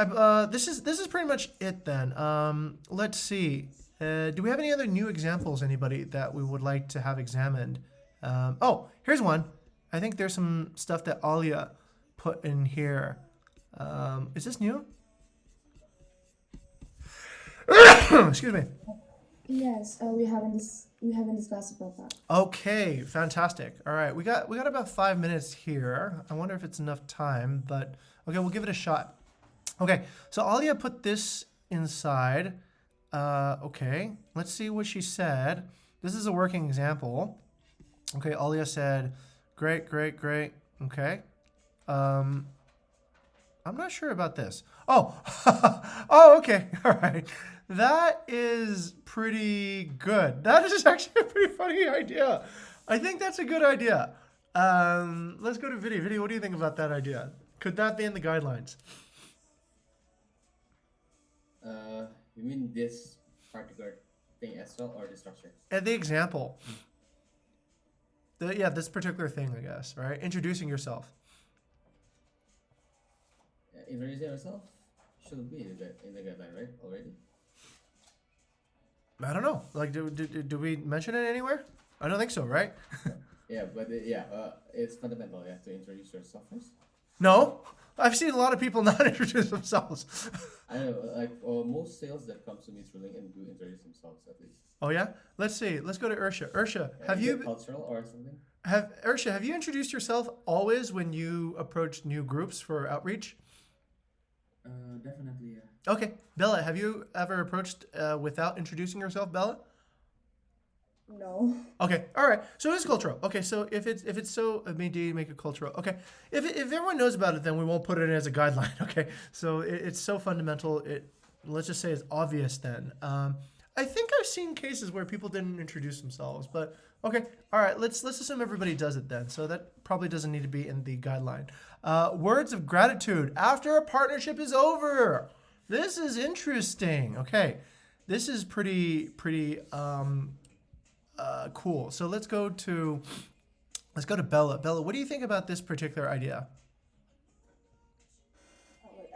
Speaker 1: this is pretty much it then. Let's see. Do we have any other new examples, anybody, that we would like to have examined? Oh, here's one. I think there's some stuff that Alia put in here. Is this new? Excuse me.
Speaker 6: Yes, we haven't discussed about that.
Speaker 1: Okay, fantastic. All right, we got about 5 minutes here. I wonder if it's enough time, but okay, we'll give it a shot. Okay, so Alia put this inside. Okay, let's see what she said. This is a working example. Okay, Alia said, great. Okay. I'm not sure about this. Oh, oh, okay. All right. That is pretty good. That is actually a pretty funny idea. I think that's a good idea. Let's go to Vidi. Vidi, what do you think about that idea? Could that be in the guidelines?
Speaker 5: You mean this particular thing as well, or the structure?
Speaker 1: The example. This particular thing, I guess, right? Introducing yourself.
Speaker 5: Introducing yourself should be in the guideline, right? Already.
Speaker 1: I don't know. Like, do we mention it anywhere? I don't think so, right?
Speaker 5: Yeah, but it's fundamental. You have to introduce yourself first.
Speaker 1: No, I've seen a lot of people not introduce themselves.
Speaker 5: I know, like most sales that come to me through LinkedIn do introduce themselves at least.
Speaker 1: Oh yeah, let's see. Let's go to Ursha. Ursha, have
Speaker 5: Is
Speaker 1: you
Speaker 5: it cultural or something?
Speaker 1: Have you introduced yourself always when you approach new groups for outreach?
Speaker 4: Definitely, yeah.
Speaker 1: Okay, Bella, have you ever approached without introducing yourself, Bella?
Speaker 2: No.
Speaker 1: Okay, all right. So it's cultural. Okay, so if it's so, maybe make it cultural. Okay, if everyone knows about it, then we won't put it in as a guideline. Okay, so it's so fundamental. Let's just say it's obvious then. I think I've seen cases where people didn't introduce themselves, but okay, all right. Let's assume everybody does it then. So that probably doesn't need to be in the guideline. Words of gratitude after a partnership is over. This is interesting. Okay, this is pretty cool. So let's go to Bella. Bella, what do you think about this particular idea?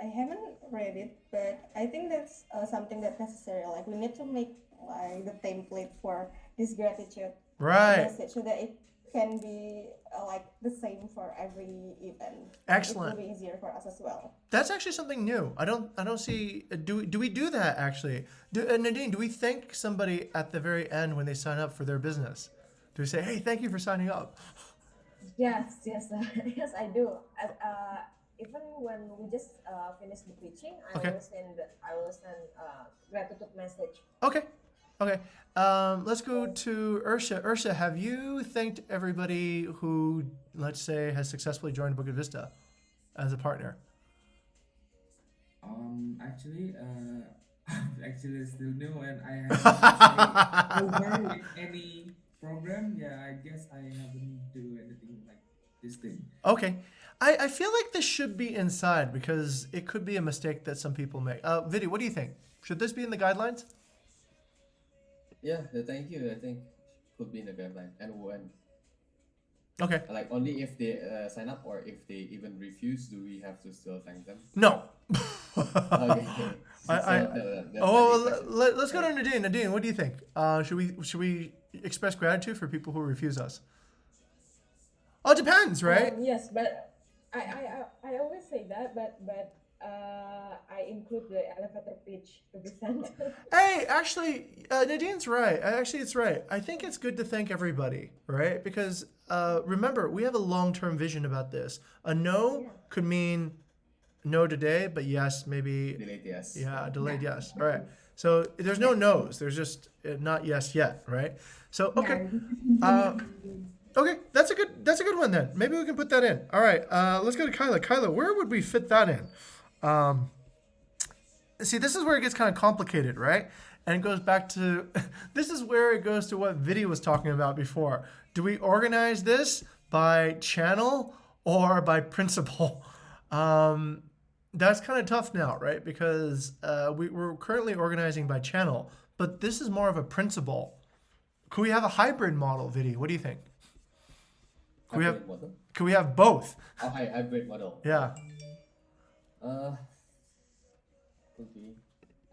Speaker 2: I haven't read it, but I think that's something that's necessary. Like we need to make like the template for this gratitude message so that it can be like the same for every event.
Speaker 1: Excellent.
Speaker 2: It will be easier for us as well.
Speaker 1: That's actually something new. I don't see. Do we do that actually? Nadine, do we thank somebody at the very end when they sign up for their business? Do we say, "Hey, thank you for signing up"?
Speaker 2: Yes, yes, I do. Even when we just finish the preaching, I will send gratitude message.
Speaker 1: Okay. Let's go to Ursha. Ursha, have you thanked everybody who, let's say, has successfully joined Bukit Vista as a partner?
Speaker 4: Actually, actually still new, and I haven't over with any program. Yeah, I guess I haven't do anything like this thing.
Speaker 1: Okay. I feel like this should be inside because it could be a mistake that some people make. Vidi, what do you think? Should this be in the guidelines?
Speaker 5: Yeah, the thank you, I think, could be in the guideline. And when?
Speaker 1: Okay.
Speaker 5: Like only if they sign up, or if they even refuse, do we have to still thank them?
Speaker 1: No.
Speaker 5: Okay.
Speaker 1: Let's go to Nadine. Nadine, what do you think? Should we express gratitude for people who refuse us? Oh, it depends, right?
Speaker 2: Yes, but I always say that, but I include the elevator pitch to be sent.
Speaker 1: Hey, actually, Nadine's right. Actually, it's right. I think it's good to thank everybody, right? Because remember, we have a long-term vision about this. A no could mean no today, but yes, maybe.
Speaker 5: Delayed, yes.
Speaker 1: Yeah, delayed yes. All right. So there's no no's. There's just not yes yet, right? So okay. Okay, that's a good one then. Maybe we can put that in. All right. Let's go to Kyla. Kyla, where would we fit that in? See, this is where it gets kind of complicated, right? And it goes back to this is where it goes to what Vidya was talking about before. Do we organize this by channel or by principal? That's kind of tough now, right? Because we're currently organizing by channel, but this is more of a principal. Could we have a hybrid model, Vidya? What do you think? Could we have,
Speaker 5: Hybrid model?
Speaker 1: could we have both?
Speaker 5: Oh, hybrid model.
Speaker 1: Yeah.
Speaker 5: Could be.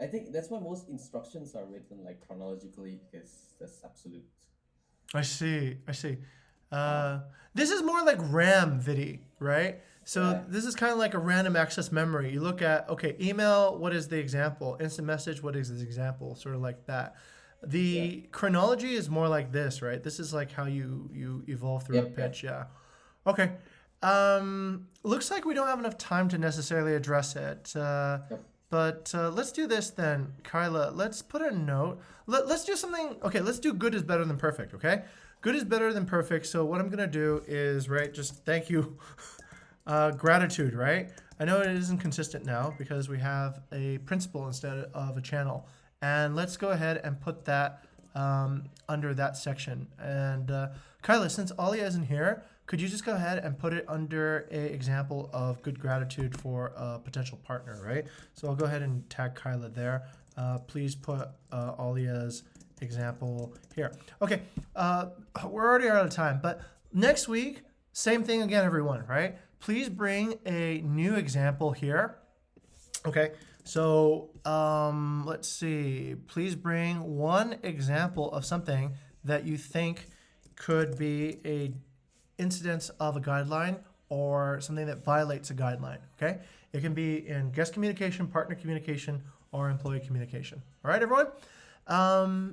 Speaker 5: I think that's why most instructions are written like chronologically because that's absolute.
Speaker 1: I see. This is more like RAM, Vidya, right? So
Speaker 5: Yeah.
Speaker 1: this is kind of like a random access memory. You look at, okay, email, what is the example? Instant message, what is the example? Sort of like that. The chronology is more like this, right? This is like how you evolve through a
Speaker 5: Yep,
Speaker 1: pitch, yeah. Okay. Looks like we don't have enough time to necessarily address it. But let's do this then, Kyla. Let's put a note. Let's do something. Okay, let's do good is better than perfect, okay? Good is better than perfect. So what I'm going to do is, right, just thank you. Gratitude, right? I know it isn't consistent now because we have a principal instead of a channel. And let's go ahead and put that under that section. And Kyla, since Alia isn't here, could you just go ahead and put it under a example of good gratitude for a potential partner, right? So I'll go ahead and tag Kyla there. Please put Alia's example here. Okay, we're already out of time, but next week, same thing again, everyone, right? Please bring a new example here. Okay, so let's see. Please bring one example of something that you think could be a incidence of a guideline or something that violates a guideline, okay? It can be in guest communication, partner communication, or employee communication. All right, everyone?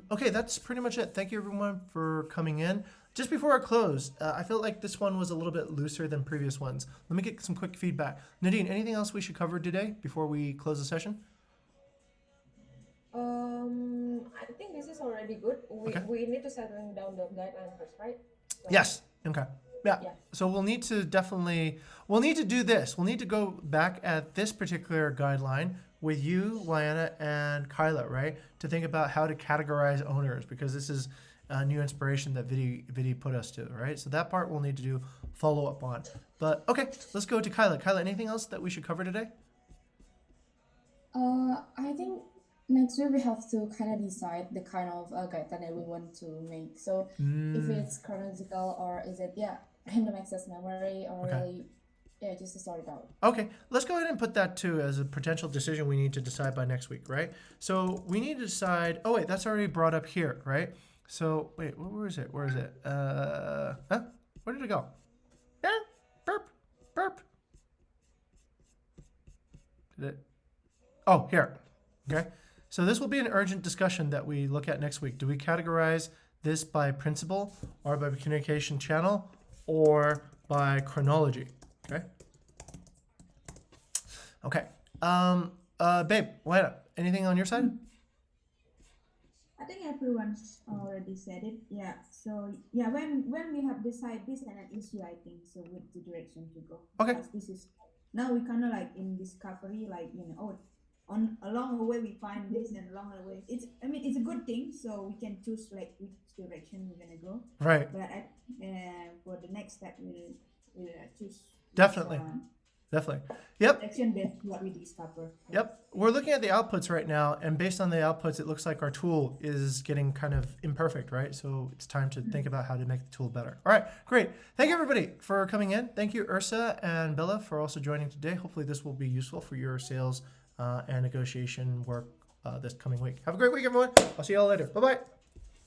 Speaker 1: Okay, that's pretty much it. Thank you, everyone, for coming in. Just before I close, I felt like this one was a little bit looser than previous ones. Let me get some quick feedback. Nadine, anything else we should cover today before we close the session?
Speaker 2: I think this is already good. We need to settle down the guideline first, right? So,
Speaker 1: Yes. Okay. Yeah.
Speaker 2: Yeah.
Speaker 1: So we'll need to do this. We'll need to go back at this particular guideline with you, Liana, and Kyla, right? To think about how to categorize owners, because this is a new inspiration that Vidi put us to, right? So that part we'll need to do follow up on. But okay, let's go to Kyla. Kyla, anything else that we should cover today?
Speaker 6: I think next week we have to kind of decide the kind of guideline that we want to make. So if it's chronological or is it random access memory or really just to sort it out.
Speaker 1: Okay, let's go ahead and put that too as a potential decision we need to decide by next week, right? So we need to decide. Oh wait, that's already brought up here, right? So wait, where is it? Where is it? Where did it go? Burp. Did it? Oh, here. Okay. So this will be an urgent discussion that we look at next week. Do we categorize this by principle or by communication channel or by chronology? Okay. Okay. Babe, anything on your side?
Speaker 3: I think everyone's already said it. Yeah. So when we have decided this and an issue, I think so with the direction to go.
Speaker 1: Okay.
Speaker 3: Because this is now we kind of like in discovery, like on along the way we find this and along the way it's a good thing. So we can choose like which direction we're gonna go.
Speaker 1: Right.
Speaker 3: But for the next step, we'll choose.
Speaker 1: Definitely. Yep.
Speaker 3: Direction based what we discover.
Speaker 1: Yep. We're looking at the outputs right now, and based on the outputs, it looks like our tool is getting kind of imperfect, right? So it's time to think about how to make the tool better. All right, great. Thank you, everybody, for coming in. Thank you, Ursa and Bella, for also joining today. Hopefully this will be useful for your sales and negotiation work this coming week. Have a great week, everyone. I'll see you all later. Bye-bye.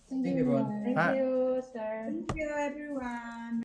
Speaker 6: Thank
Speaker 5: Thank
Speaker 6: you,
Speaker 5: you, everyone.
Speaker 6: everyone.
Speaker 2: Thank
Speaker 1: Alright.
Speaker 2: you, sir.
Speaker 3: Thank you, everyone.